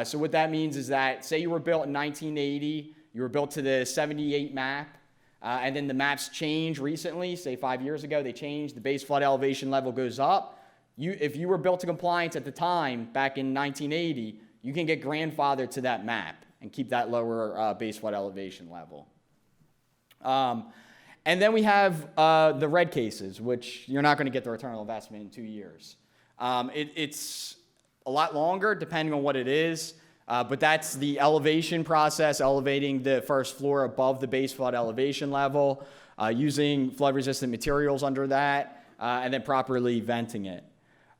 So what that means is that, say you were built in 1980, you were built to the 78 map, and then the maps change recently, say 5 years ago, they changed, the base flood elevation level goes up. If you were built to compliance at the time, back in 1980, you can get grandfathered to that map and keep that lower base flood elevation level. And then we have the red cases, which you're not going to get the return on investment in 2 years. It's a lot longer depending on what it is, but that's the elevation process, elevating the first floor above the base flood elevation level, using flood-resistant materials under that, and then properly venting it.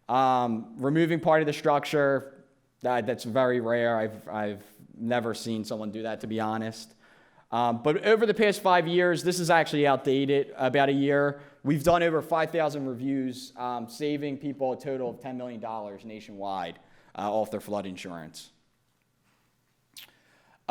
Removing part of the structure, that's very rare. I've never seen someone do that, to be honest. But over the past 5 years, this is actually outdated about a year. We've done over 5,000 reviews, saving people a total of $10 million nationwide off their flood insurance.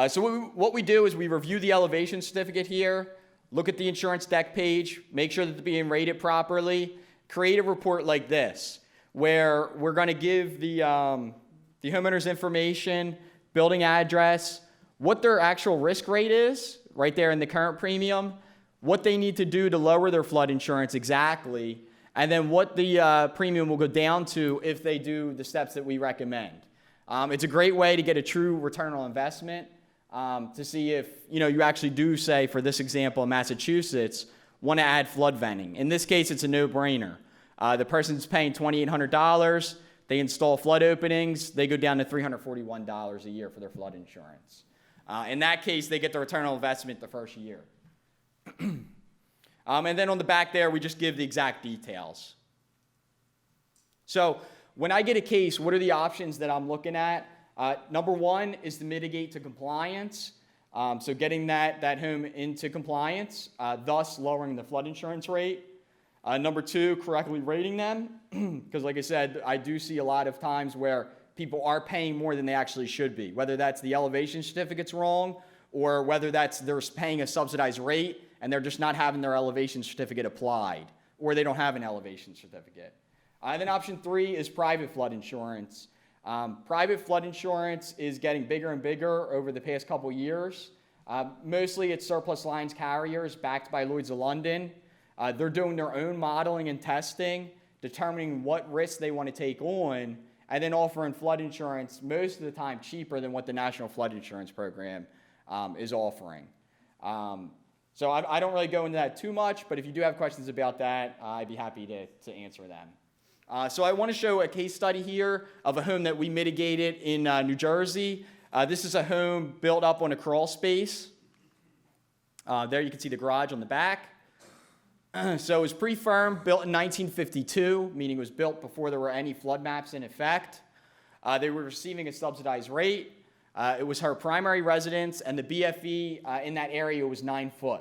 So what we do is we review the elevation certificate here, look at the insurance deck page, make sure that it's being rated properly, create a report like this, where we're going to give the homeowner's information, building address, what their actual risk rate is, right there in the current premium, what they need to do to lower their flood insurance exactly, and then what the premium will go down to if they do the steps that we recommend. It's a great way to get a true return on investment. to see if, you actually do, say, for this example in Massachusetts, want to add flood venting. In this case, it's a no-brainer. The person's paying $2,800. They install flood openings. They go down to $341 a year for their flood insurance. In that case, they get the return on investment the first year. And then on the back there, we just give the exact details. So when I get a case, what are the options that I'm looking at? Number one is to mitigate to compliance. So getting that home into compliance, thus lowering the flood insurance rate. Number two, correctly rating them. Because like I said, I do see a lot of times where people are paying more than they actually should be, whether that's the elevation certificate's wrong or whether that's they're paying a subsidized rate and they're just not having their elevation certificate applied, or they don't have an elevation certificate. Then option three is private flood insurance. Private flood insurance is getting bigger and bigger over the past couple years. Mostly it's surplus lines carriers backed by Lloyd's of London. They're doing their own modeling and testing, determining what risks they want to take on, and then offering flood insurance most of the time cheaper than what the National Flood Insurance Program is offering. So I don't really go into that too much, but if you do have questions about that, I'd be happy to answer them. So I want to show a case study here of a home that we mitigated in New Jersey. This is a home built up on a crawl space. There you can see the garage on the back. So it was pre-firm, built in 1952, meaning it was built before there were any flood maps in effect. They were receiving a subsidized rate. It was her primary residence, and the BFE in that area was 9 foot.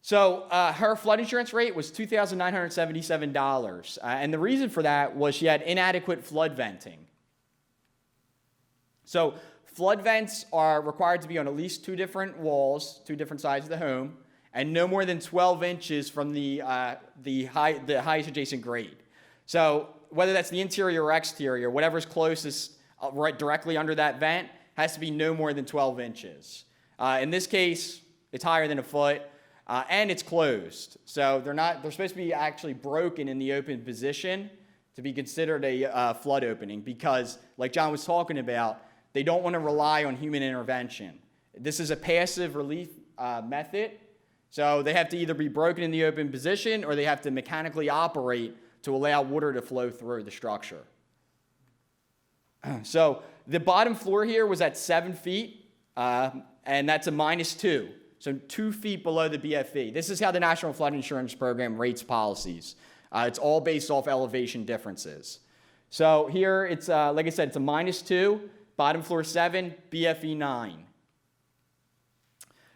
So her flood insurance rate was $2,977, and the reason for that was she had inadequate flood venting. So flood vents are required to be on at least 2 different walls, 2 different sides of the home, and no more than 12 inches from the highest adjacent grade. So whether that's the interior or exterior, whatever's closest right directly under that vent has to be no more than 12 inches. In this case, it's higher than a foot, and it's closed. So they're supposed to be actually broken in the open position to be considered a flood opening because, like John was talking about, they don't want to rely on human intervention. This is a passive relief method. So they have to either be broken in the open position or they have to mechanically operate to allow water to flow through the structure. So the bottom floor here was at 7 feet, and that's a -2. So 2 feet below the BFE. This is how the National Flood Insurance Program rates policies. It's all based off elevation differences. So here it's, like I said, it's a -2, bottom floor 7, BFE 9.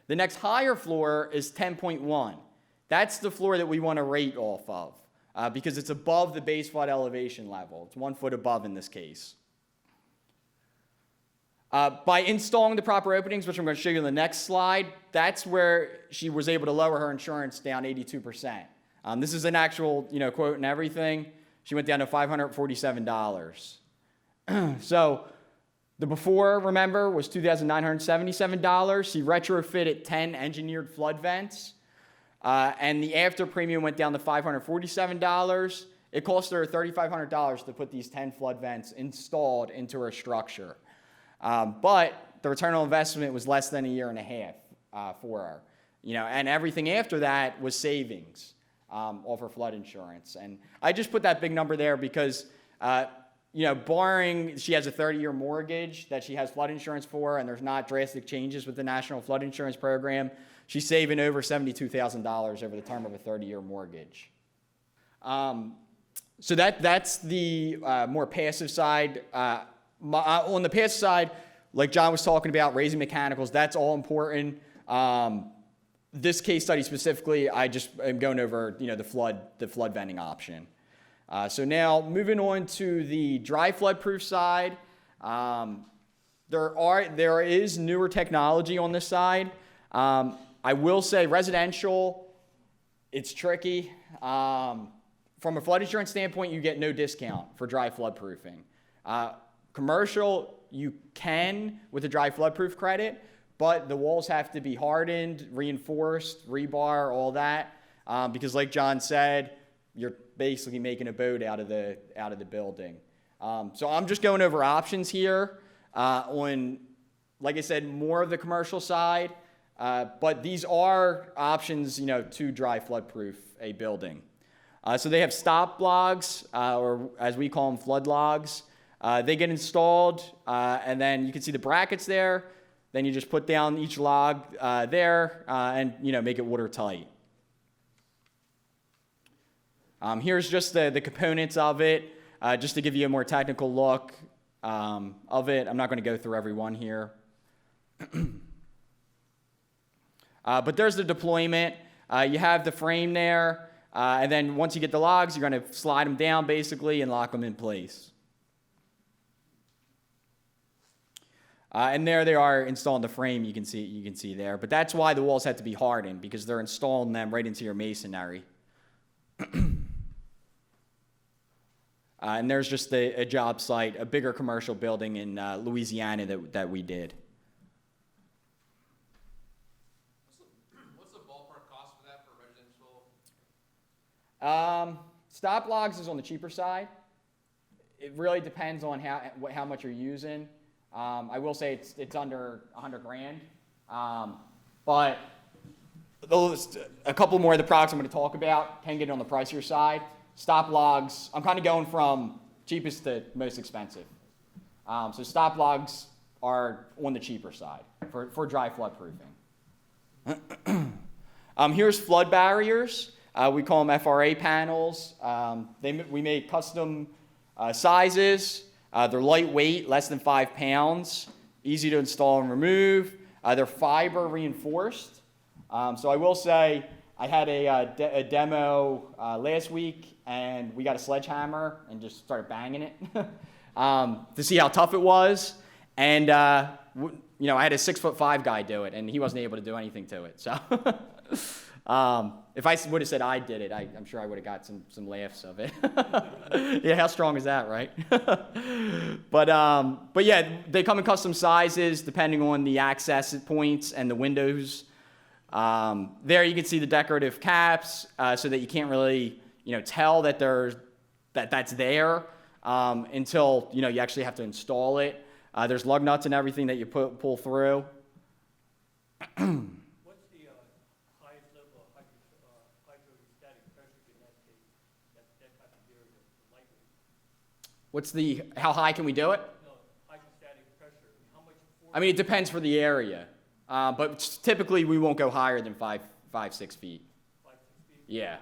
The next higher floor is 10.1. That's the floor that we want to rate off of because it's above the base flood elevation level. It's 1 foot above in this case. By installing the proper openings, which I'm going to show you in the next slide, that's where she was able to lower her insurance down 82%. This is an actual quote and everything. She went down to $547. So the before, remember, was $2,977. She retrofitted 10 engineered flood vents, and the after premium went down to $547. It cost her $3,500 to put these 10 flood vents installed into her structure. But the return on investment was less than a year and a half for her. And everything after that was savings off her flood insurance. And I just put that big number there because barring she has a 30-year mortgage that she has flood insurance for and there's not drastic changes with the National Flood Insurance Program, she's saving over $72,000 over the term of a 30-year mortgage. So that's the more passive side. On the passive side, like John was talking about, raising mechanicals, that's all important. This case study specifically, I just am going over the flood venting option. So now moving on to the dry flood proof side, there is newer technology on this side. I will say residential, it's tricky. From a flood insurance standpoint, you get no discount for dry flood proofing. Commercial, you can with a dry flood proof credit, but the walls have to be hardened, reinforced, rebar, all that, because like John said, you're basically making a boat out of the building. So I'm just going over options here on like I said, more of the commercial side, but these are options, to dry flood-proof a building. So they have stop logs, or as we call them, flood logs. They get installed, and then you can see the brackets there. Then you just put down each log there, and make it watertight. Here's just the components of it, just to give you a more technical look of it. I'm not going to go through every one here. But there's the deployment. You have the frame there, and then once you get the logs, you're going to slide them down basically and lock them in place. And there they are installing the frame. You can see there. But that's why the walls have to be hardened, because they're installing them right into your masonry. And there's just a job site, a bigger commercial building in Louisiana that we did. What's the ballpark cost for that for residential? Stop logs is on the cheaper side. It really depends on how much you're using. I will say it's under $100,000. But a couple more of the products I'm going to talk about can get on the pricier side. Stop logs, I'm kind of going from cheapest to most expensive. So stop logs are on the cheaper side for dry flood proofing. Here's flood barriers. We call them FRA panels. We make custom sizes. They're lightweight, less than 5 pounds, easy to install and remove. They're fiber reinforced. So I will say I had a demo last week, and we got a sledgehammer and just started banging it to see how tough it was. And I had a 6'5" guy do it, and he wasn't able to do anything to it. So if I would have said I did it, I'm sure I would have got some laughs of it. Yeah, how strong is that, right? But yeah, they come in custom sizes depending on the access points and the windows. There you can see the decorative caps, so that you can't really tell that that's there until you actually have to install it. There's lug nuts and everything that you pull through. What's the highest level of hydrostatic pressure can that take, that type of area, lightweight? How high can we do it? No, hydrostatic pressure, how much force? I mean, it depends for the area, but typically we won't go higher than 5, 6 feet. 5, 6 feet? Yeah.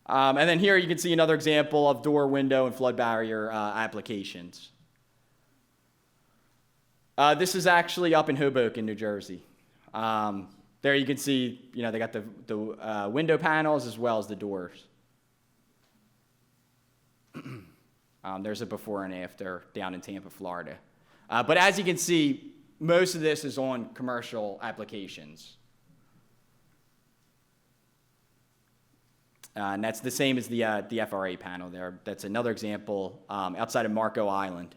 And then here you can see another example of door, window, and flood barrier applications. This is actually up in Hoboken, New Jersey. There you can see, they got the window panels as well as the doors. There's a before and after down in Tampa, Florida. But as you can see, most of this is on commercial applications. And that's the same as the FRA panel there. That's another example outside of Marco Island.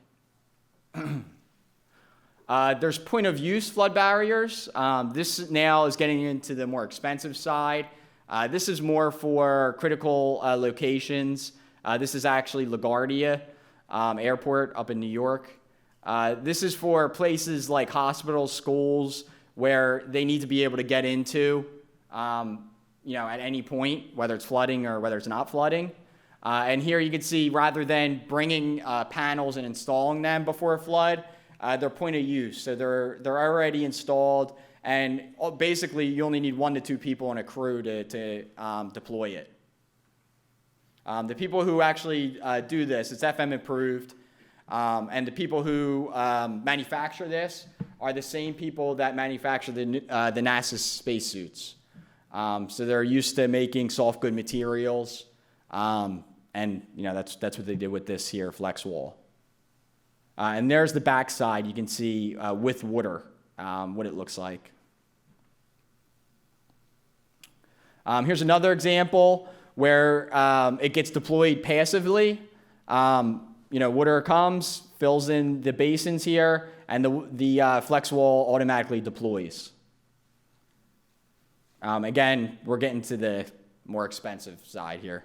There's point of use flood barriers. This now is getting into the more expensive side. This is more for critical locations. This is actually LaGuardia Airport up in New York. This is for places like hospitals, schools, where they need to be able to get into, at any point, whether it's flooding or whether it's not flooding. And here you can see, rather than bringing panels and installing them before a flood, they're point of use. So they're already installed, and basically you only need 1 to 2 people on a crew to deploy it. The people who actually do this, it's FM approved, and the people who manufacture this are the same people that manufacture the NASA spacesuits. So they're used to making soft good materials, and that's what they did with this here flex wall. And there's the back side. You can see with water what it looks like. Here's another example where it gets deployed passively. Water comes, fills in the basins here, and the flex wall automatically deploys. Again, we're getting to the more expensive side here.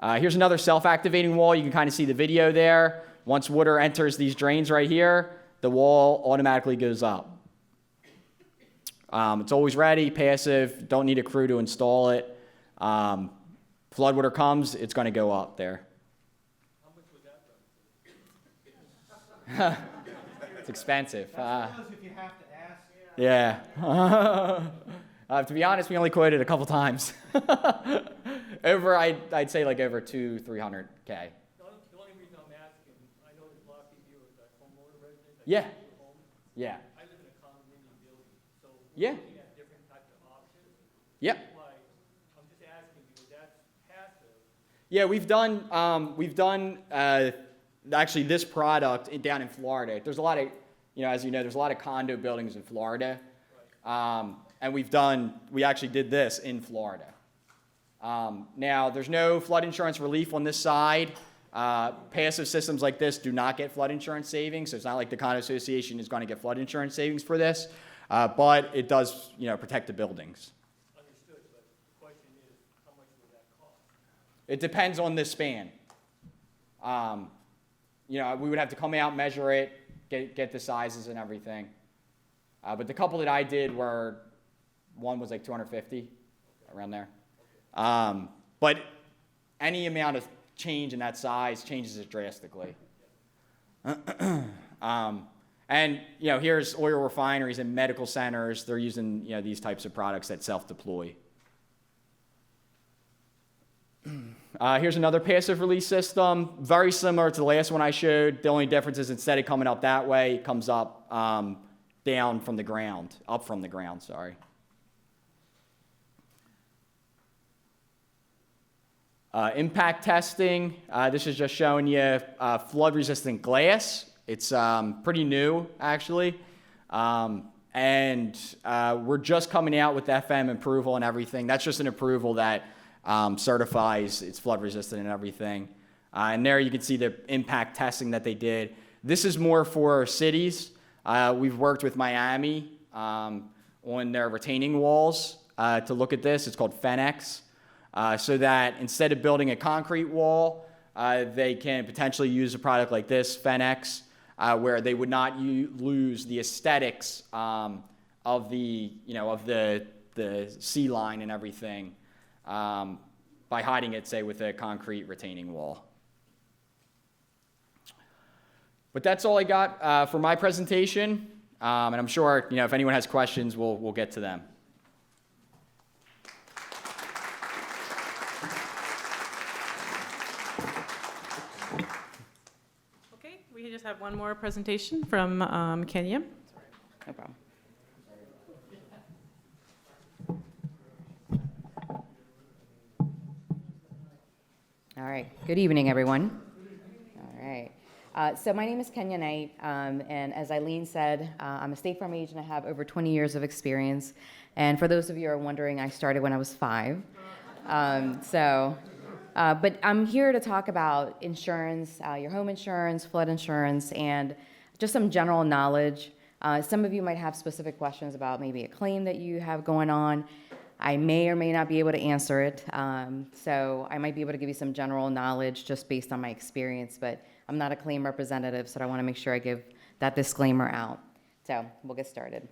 Here's another self-activating wall. You can kind of see the video there. Once water enters these drains right here, the wall automatically goes up. It's always ready, passive, don't need a crew to install it. Flood water comes, it's going to go up there. How much would that run? It's expensive. If you have to ask. Yeah. To be honest, we only quoted a couple times. I'd say like over 200-300K. The only reason I'm asking, I know there's a lot of people here with homeowner residents. that Yeah. live in homes. Yeah. I live in a condominium building, so Yeah. we're looking at different types of options. Yep. That's why I'm just asking because that's passive. Yeah, we've done actually this product down in Florida. There's a lot of, as you know, there's a lot of condo buildings in Florida. And we actually did this in Florida. Now, there's no flood insurance relief on this side. Passive systems like this do not get flood insurance savings, so it's not like the condo association is going to get flood insurance savings for this, but it does, protect the buildings. Understood, but the question is, how much would that cost? It depends on the span. We would have to come out, measure it, get the sizes and everything. But the couple that I did one was like 250, around there. But any amount of change in that size changes it drastically. And here's oil refineries and medical centers. They're using these types of products that self-deploy. Here's another passive release system, very similar to the last one I showed. The only difference is instead of coming up that way, it comes up up from the ground, sorry. Impact testing, this is just showing you flood-resistant glass. It's pretty new, actually. And we're just coming out with FM approval and everything. That's just an approval that certifies it's flood-resistant and everything. And there you can see the impact testing that they did. This is more for cities. We've worked with Miami on their retaining walls to look at this. It's called FENX. So that instead of building a concrete wall, they can potentially use a product like this, FENX, where they would not lose the aesthetics of the sea line and everything by hiding it, say, with a concrete retaining wall. But that's all I got for my presentation, and I'm sure if anyone has questions, we'll get to them. Okay, we just have one more presentation from Kenya. No problem. All right. Good evening, everyone. All right. So my name is Kenya Knight, and as Eileen said, I'm a State Farm agent. I have over 20 years of experience. And for those of you who are wondering, I started when I was 5. But I'm here to talk about insurance, your home insurance, flood insurance, and just some general knowledge. Some of you might have specific questions about maybe a claim that you have going on. I may or may not be able to answer it. So I might be able to give you some general knowledge just based on my experience, but I'm not a claim representative, so I want to make sure I give that disclaimer out. So we'll get started.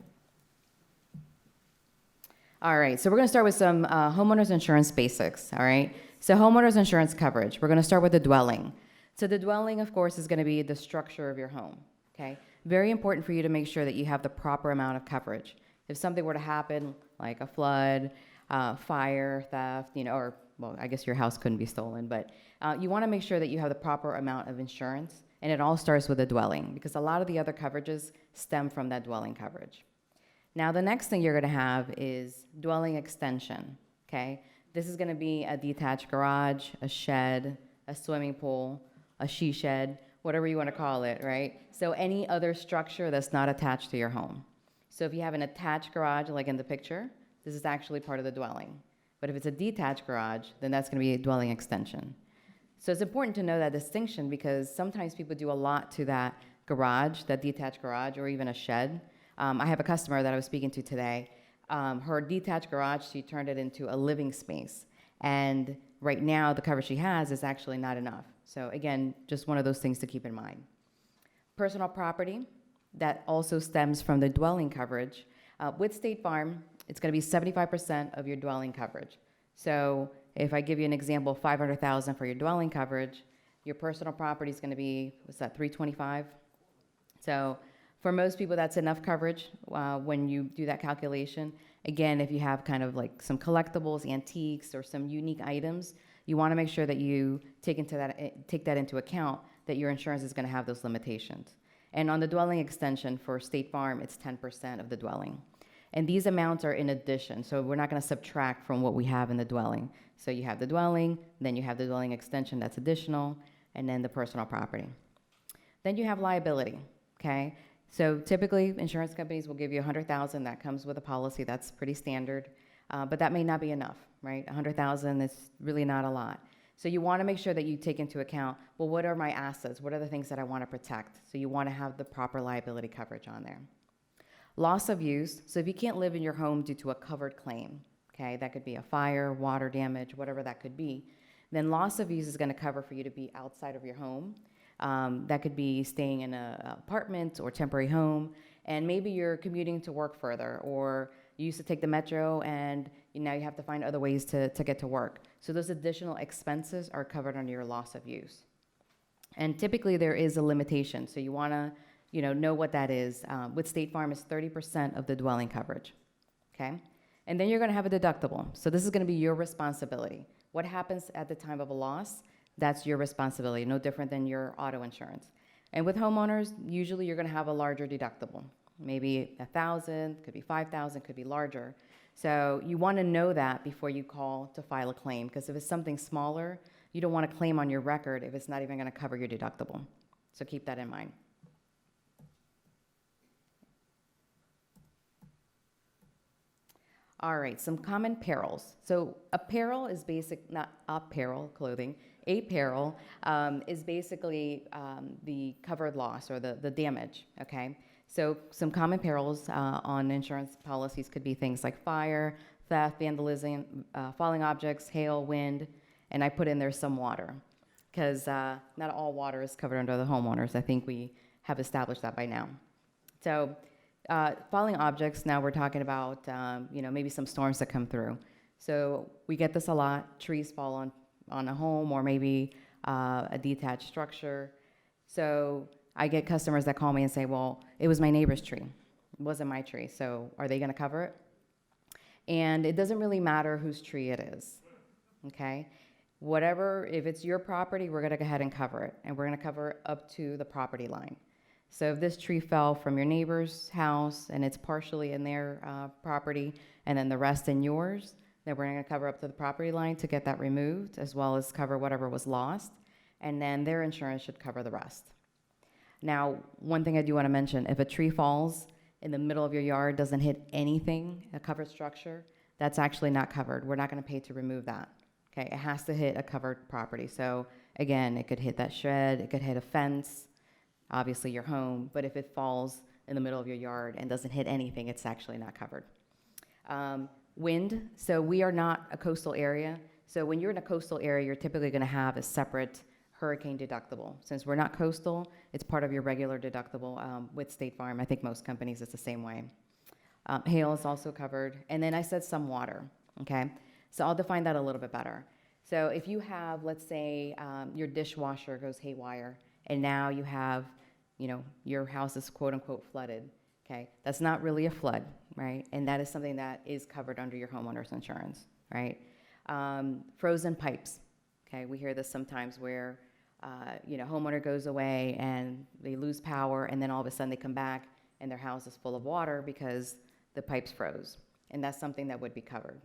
All right, so we're going to start with some homeowners insurance basics, all right? So homeowners insurance coverage, we're going to start with the dwelling. So the dwelling, of course, is going to be the structure of your home, okay? Very important for you to make sure that you have the proper amount of coverage. If something were to happen, like a flood, fire, theft, or, well, I guess your house couldn't be stolen, but you want to make sure that you have the proper amount of insurance, and it all starts with the dwelling, because a lot of the other coverages stem from that dwelling coverage. Now, the next thing you're going to have is dwelling extension, okay? This is going to be a detached garage, a shed, a swimming pool, a she shed, whatever you want to call it, right? So any other structure that's not attached to your home. So if you have an attached garage, like in the picture, this is actually part of the dwelling. But if it's a detached garage, then that's going to be a dwelling extension. So it's important to know that distinction because sometimes people do a lot to that garage, that detached garage, or even a shed. I have a customer that I was speaking to today. Her detached garage, she turned it into a living space. And right now, the coverage she has is actually not enough. So again, just one of those things to keep in mind. Personal property, that also stems from the dwelling coverage. With State Farm, it's going to be 75% of your dwelling coverage. So if I give you an example, 500,000 for your dwelling coverage, your personal property is going to be, what's that, 325? So for most people, that's enough coverage when you do that calculation. Again, if you have kind of like some collectibles, antiques, or some unique items, you want to make sure that you take that into account, that your insurance is going to have those limitations. And on the dwelling extension for State Farm, it's 10% of the dwelling. And these amounts are in addition, so we're not going to subtract from what we have in the dwelling. So you have the dwelling, then you have the dwelling extension that's additional, and then the personal property. Then you have liability, okay? So typically, insurance companies will give you $100,000. That comes with a policy. That's pretty standard. But that may not be enough, right? $100,000 is really not a lot. So you want to make sure that you take into account, well, what are my assets? What are the things that I want to protect? So you want to have the proper liability coverage on there. Loss of use. So if you can't live in your home due to a covered claim, okay, that could be a fire, water damage, whatever that could be, then loss of use is going to cover for you to be outside of your home. That could be staying in an apartment or temporary home, and maybe you're commuting to work further, or you used to take the metro and now you have to find other ways to get to work. So those additional expenses are covered under your loss of use. And typically there is a limitation, so you want to know what that is. With State Farm, it's 30% of the dwelling coverage, okay? And then you're going to have a deductible. So this is going to be your responsibility. What happens at the time of a loss, that's your responsibility, no different than your auto insurance. And with homeowners, usually you're going to have a larger deductible. Maybe 1,000, could be 5,000, could be larger. So you want to know that before you call to file a claim, because if it's something smaller, you don't want to claim on your record if it's not even going to cover your deductible. So keep that in mind. All right, some common perils. So apparel is not apparel, clothing. Apparel is basically the covered loss or the damage, okay? So some common perils on insurance policies could be things like fire, theft, vandalism, falling objects, hail, wind, and I put in there some water, because not all water is covered under the homeowners. I think we have established that by now. So falling objects, now we're talking about, maybe some storms that come through. So we get this a lot. Trees fall on a home, or maybe a detached structure. So I get customers that call me and say, well, it was my neighbor's tree. It wasn't my tree. So are they going to cover it? And it doesn't really matter whose tree it is, okay? If it's your property, we're going to go ahead and cover it. And we're going to cover it up to the property line. So if this tree fell from your neighbor's house and it's partially in their property and then the rest in yours, then we're going to cover up to the property line to get that removed, as well as cover whatever was lost. And then their insurance should cover the rest. Now, one thing I do want to mention, if a tree falls in the middle of your yard, doesn't hit anything, a covered structure, that's actually not covered. We're not going to pay to remove that. Okay, it has to hit a covered property. So again, it could hit that shed, it could hit a fence, obviously your home, but if it falls in the middle of your yard and doesn't hit anything, it's actually not covered. Wind, so we are not a coastal area. So when you're in a coastal area, you're typically going to have a separate hurricane deductible. Since we're not coastal, it's part of your regular deductible with State Farm. I think most companies, it's the same way. Hail is also covered. And then I said some water, okay? So I'll define that a little bit better. So if you have, let's say, your dishwasher goes haywire, and now you have, your house is quote unquote flooded, okay? That's not really a flood, right? And that is something that is covered under your homeowner's insurance, right? Frozen pipes, okay? We hear this sometimes where, homeowner goes away and they lose power, and then all of a sudden they come back and their house is full of water because the pipes froze. And that's something that would be covered.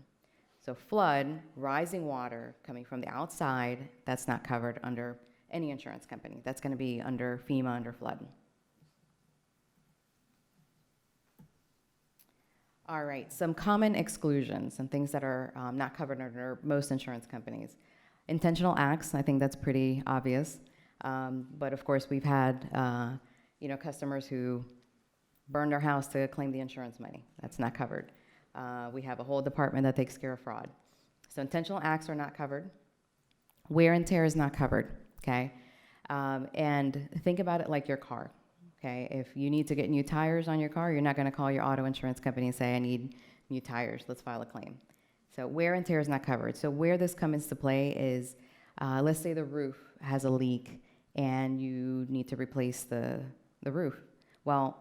So flood, rising water coming from the outside, that's not covered under any insurance company. That's going to be under FEMA, under flood. All right, some common exclusions and things that are not covered under most insurance companies. Intentional acts, I think that's pretty obvious. But of course, we've had customers who burned their house to claim the insurance money. That's not covered. We have a whole department that takes care of fraud. So intentional acts are not covered. Wear and tear is not covered. okay? And think about it like your car, okay? If you need to get new tires on your car, you're not gonna call your auto insurance company and say, I need new tires, let's file a claim. So wear and tear is not covered. So where this comes into play is, let's say the roof has a leak and you need to replace the roof. Well,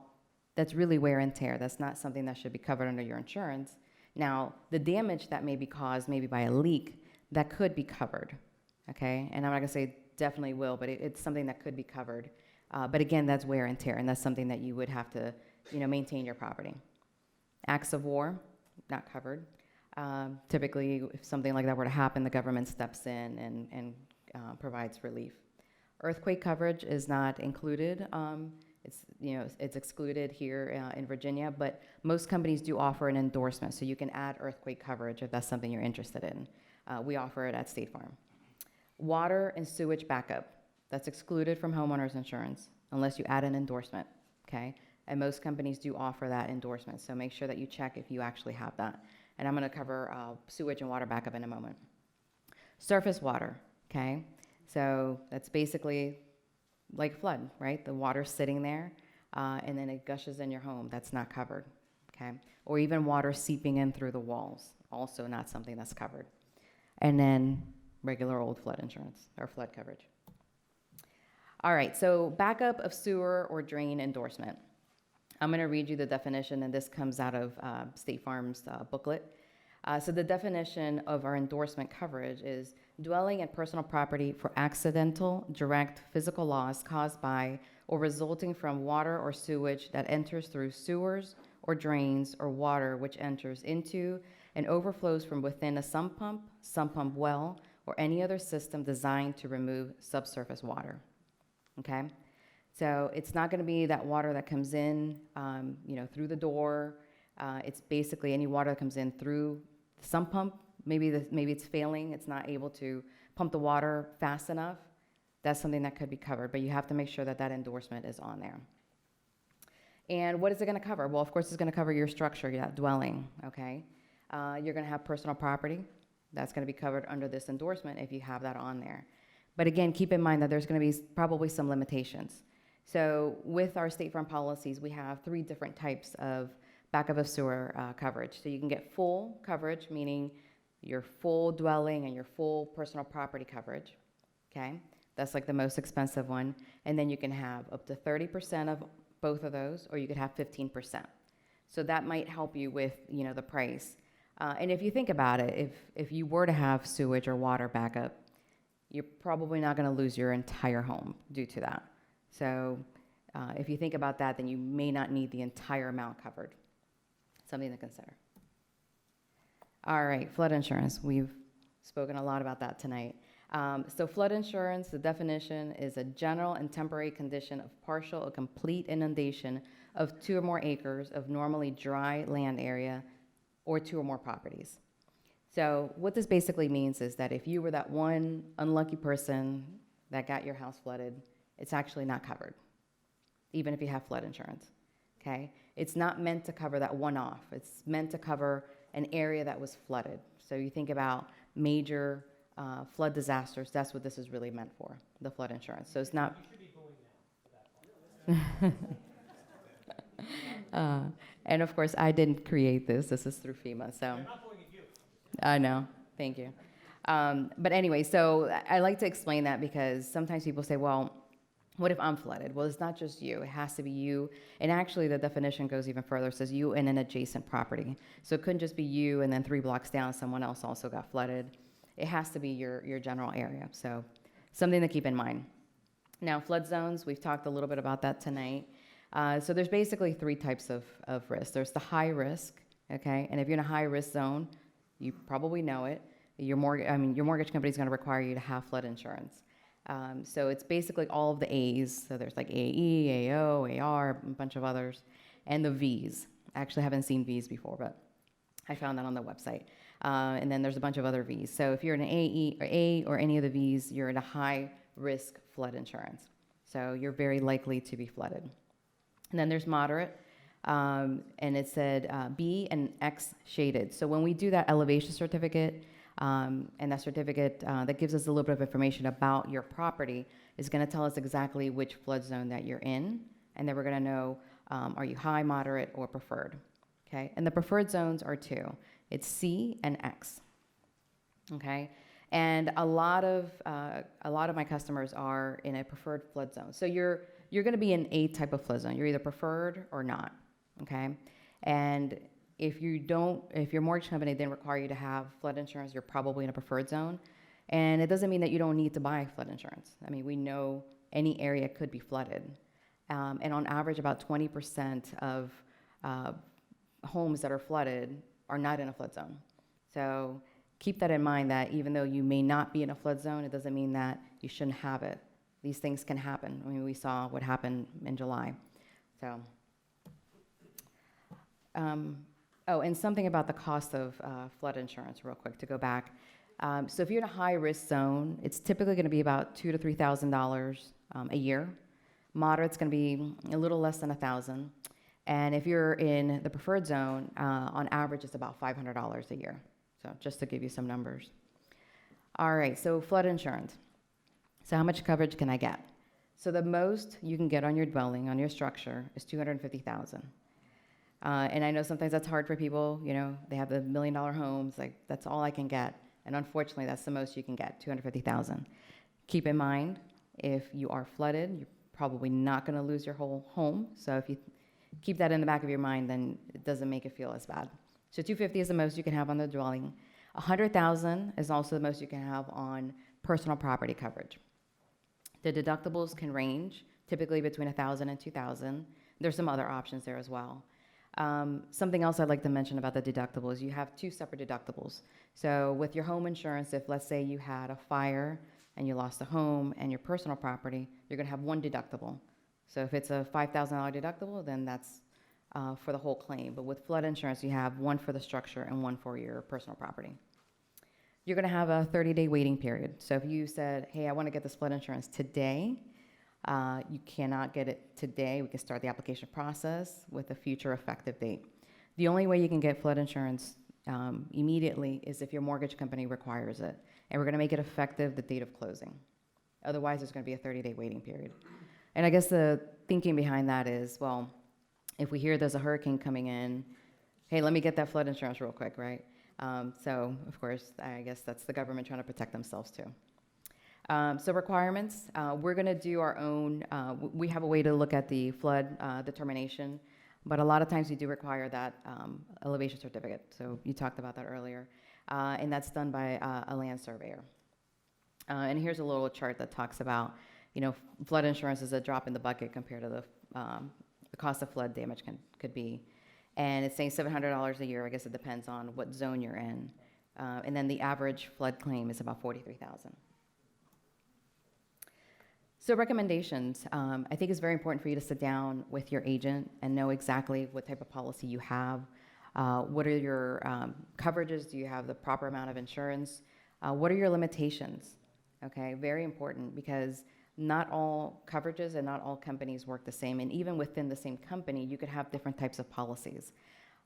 that's really wear and tear. That's not something that should be covered under your insurance. Now, the damage that may be caused maybe by a leak, that could be covered, okay? And I'm not gonna say definitely will, but it's something that could be covered. But again, that's wear and tear, and that's something that you would have to, maintain your property. Acts of war, not covered. Typically, if something like that were to happen, the government steps in and provides relief. Earthquake coverage is not included. It's excluded here in Virginia, but most companies do offer an endorsement, so you can add earthquake coverage if that's something you're interested in. We offer it at State Farm. Water and sewage backup, that's excluded from homeowners insurance unless you add an endorsement, okay? And most companies do offer that endorsement, so make sure that you check if you actually have that. And I'm gonna cover sewage and water backup in a moment. Surface water, okay? So that's basically like flood, right? The water's sitting there, and then it gushes in your home. That's not covered, okay? Or even water seeping in through the walls, also not something that's covered. And then regular old flood insurance, or flood coverage. All right, so backup of sewer or drain endorsement. I'm gonna read you the definition, and this comes out of State Farm's booklet. So the definition of our endorsement coverage is dwelling and personal property for accidental, direct physical loss caused by or resulting from water or sewage that enters through sewers or drains, or water which enters into and overflows from within a sump pump well, or any other system designed to remove subsurface water, okay? So it's not gonna be that water that comes in, through the door. It's basically any water that comes in through the sump pump. Maybe it's failing, it's not able to pump the water fast enough. That's something that could be covered, but you have to make sure that that endorsement is on there. And what is it gonna cover? Well, of course, it's gonna cover your structure, your dwelling, okay? You're gonna have personal property. That's gonna be covered under this endorsement if you have that on there. But again, keep in mind that there's gonna be probably some limitations. So with our State Farm policies, we have 3 different types of backup of sewer coverage. So you can get full coverage, meaning your full dwelling and your full personal property coverage, okay? That's like the most expensive one. And then you can have up to 30% of both of those, or you could have 15%. So that might help you with, the price. And if you think about it, if you were to have sewage or water backup, you're probably not gonna lose your entire home due to that. So if you think about that, then you may not need the entire amount covered. Something to consider. All right, flood insurance. We've spoken a lot about that tonight. So flood insurance, the definition is a general and temporary condition of partial or complete inundation of 2 or more acres of normally dry land area or 2 or more properties. So what this basically means is that if you were that one unlucky person that got your house flooded, it's actually not covered, even if you have flood insurance, okay? It's not meant to cover that one-off. It's meant to cover an area that was flooded. So you think about major flood disasters, that's what this is really meant for, the flood insurance. So it's not... and of course, I didn't create this. This is through FEMA, so... I know, thank you. But anyway, so I like to explain that because sometimes people say, well, what if I'm flooded? Well, it's not just you. It has to be you. And actually, the definition goes even further. It says you and an adjacent property. So it couldn't just be you and then 3 blocks down, someone else also got flooded. It has to be your general area. So something to keep in mind. Now, flood zones, we've talked a little bit about that tonight. So there's basically 3 types of risk. There's the high risk, okay? And if you're in a high risk zone, you probably know it. Your mortgage company is going to require you to have flood insurance. So it's basically all of the A's. So there's like AE, AO, AR, a bunch of others, and the V's. I actually haven't seen V's before, but I found that on the website. And then there's a bunch of other V's. So if you're in an AE or A or any of the V's, you're in a high risk flood insurance. So you're very likely to be flooded. And then there's moderate. And it said B and X shaded. So when we do that elevation certificate, And that certificate that gives us a little bit of information about your property is going to tell us exactly which flood zone that you're in, and then we're going to know, are you high, moderate, or preferred? Okay, and the preferred zones are two. It's C and X. Okay, and a lot of my customers are in a preferred flood zone. So you're going to be in a type of flood zone. You're either preferred or not. Okay, and if your mortgage company didn't require you to have flood insurance, you're probably in a preferred zone. And it doesn't mean that you don't need to buy flood insurance. I mean, we know any area could be flooded. And on average, about 20% of homes that are flooded are not in a flood zone. So keep that in mind, that even though you may not be in a flood zone, it doesn't mean that you shouldn't have it. These things can happen. I mean, we saw what happened in July. So, and something about the cost of flood insurance, real quick, to go back. So if you're in a high-risk zone, it's typically going to be about $2,000 to $3,000 a year. Moderate's going to be a little less than $1,000. And if you're in the preferred zone, on average, it's about $500 a year. So just to give you some numbers. All right, so flood insurance. So how much coverage can I get? So the most you can get on your dwelling, on your structure, is $250,000. And I know sometimes that's hard for people. You know, they have the $1 million homes. Like, that's all I can get. And unfortunately, that's the most you can get, $250,000. Keep in mind, if you are flooded, you're probably not going to lose your whole home. So if you keep that in the back of your mind, then it doesn't make it feel as bad. So $250,000 is the most you can have on the dwelling. $100,000 is also the most you can have on personal property coverage. The deductibles can range, typically between $1,000 and $2,000. There's some other options there as well. Something else I'd like to mention about the deductibles, you have two separate deductibles. So with your home insurance, if let's say you had a fire and you lost a home and your personal property, you're going to have one deductible. So if it's a $5,000 deductible, then that's for the whole claim. But with flood insurance, you have one for the structure and one for your personal property. You're going to have a 30-day waiting period. So if you said, hey, I want to get this flood insurance today, you cannot get it today. We can start the application process with a future effective date. The only way you can get flood insurance immediately is if your mortgage company requires it. And we're going to make it effective the date of closing. Otherwise, there's going to be a 30-day waiting period. And I guess the thinking behind that is, well, if we hear there's a hurricane coming in, hey, let me get that flood insurance real quick, right? So, of course, I guess that's the government trying to protect themselves, too. So requirements, we're going to do our own, we have a way to look at the flood determination, but a lot of times we do require that elevation certificate. So you talked about that earlier. And that's done by a land surveyor. And here's a little chart that talks about, you know, flood insurance is a drop in the bucket compared to the cost of flood damage could be. And it's saying $700 a year. I guess it depends on what zone you're in. And then the average flood claim is about $43,000. So recommendations, I think it's very important for you to sit down with your agent and know exactly what type of policy you have. What are your coverages? Do you have the proper amount of insurance? What are your limitations? Okay, very important, because not all coverages and not all companies work the same. And even within the same company, you could have different types of policies.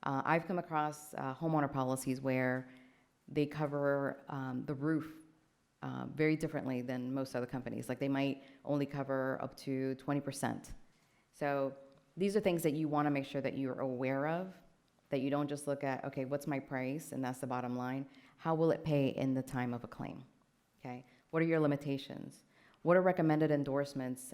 I've come across homeowner policies where they cover the roof very differently than most other companies. Like, they might only cover up to 20%. So these are things that you want to make sure that you're aware of, that you don't just look at, okay, what's my price, and that's the bottom line. How will it pay in the time of a claim? Okay, what are your limitations? What are recommended endorsements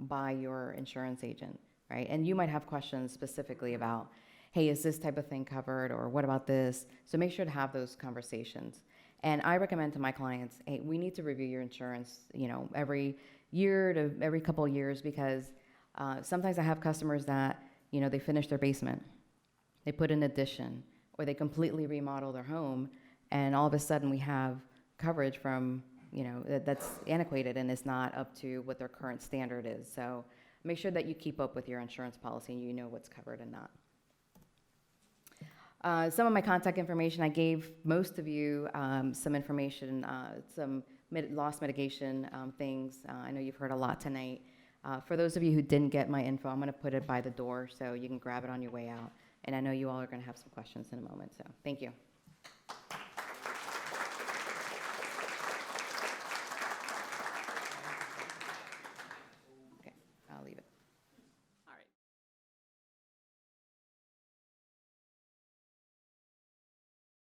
by your insurance agent, right? And you might have questions specifically about, hey, is this type of thing covered, or what about this? So make sure to have those conversations. And I recommend to my clients, hey, we need to review your insurance, you know, every year to every couple of years, because sometimes I have customers that, you know, they finish their basement, they put an addition, or they completely remodel their home, and all of a sudden we have coverage from, you know, that's antiquated and is not up to what their current standard is. So make sure that you keep up with your insurance policy and you know what's covered and not. Some of my contact information, I gave most of you some information, some loss mitigation things. I know you've heard a lot tonight. For those of you who didn't get my info, I'm going to put it by the door so you can grab it on your way out. And I know you all are going to have some questions in a moment, so thank you.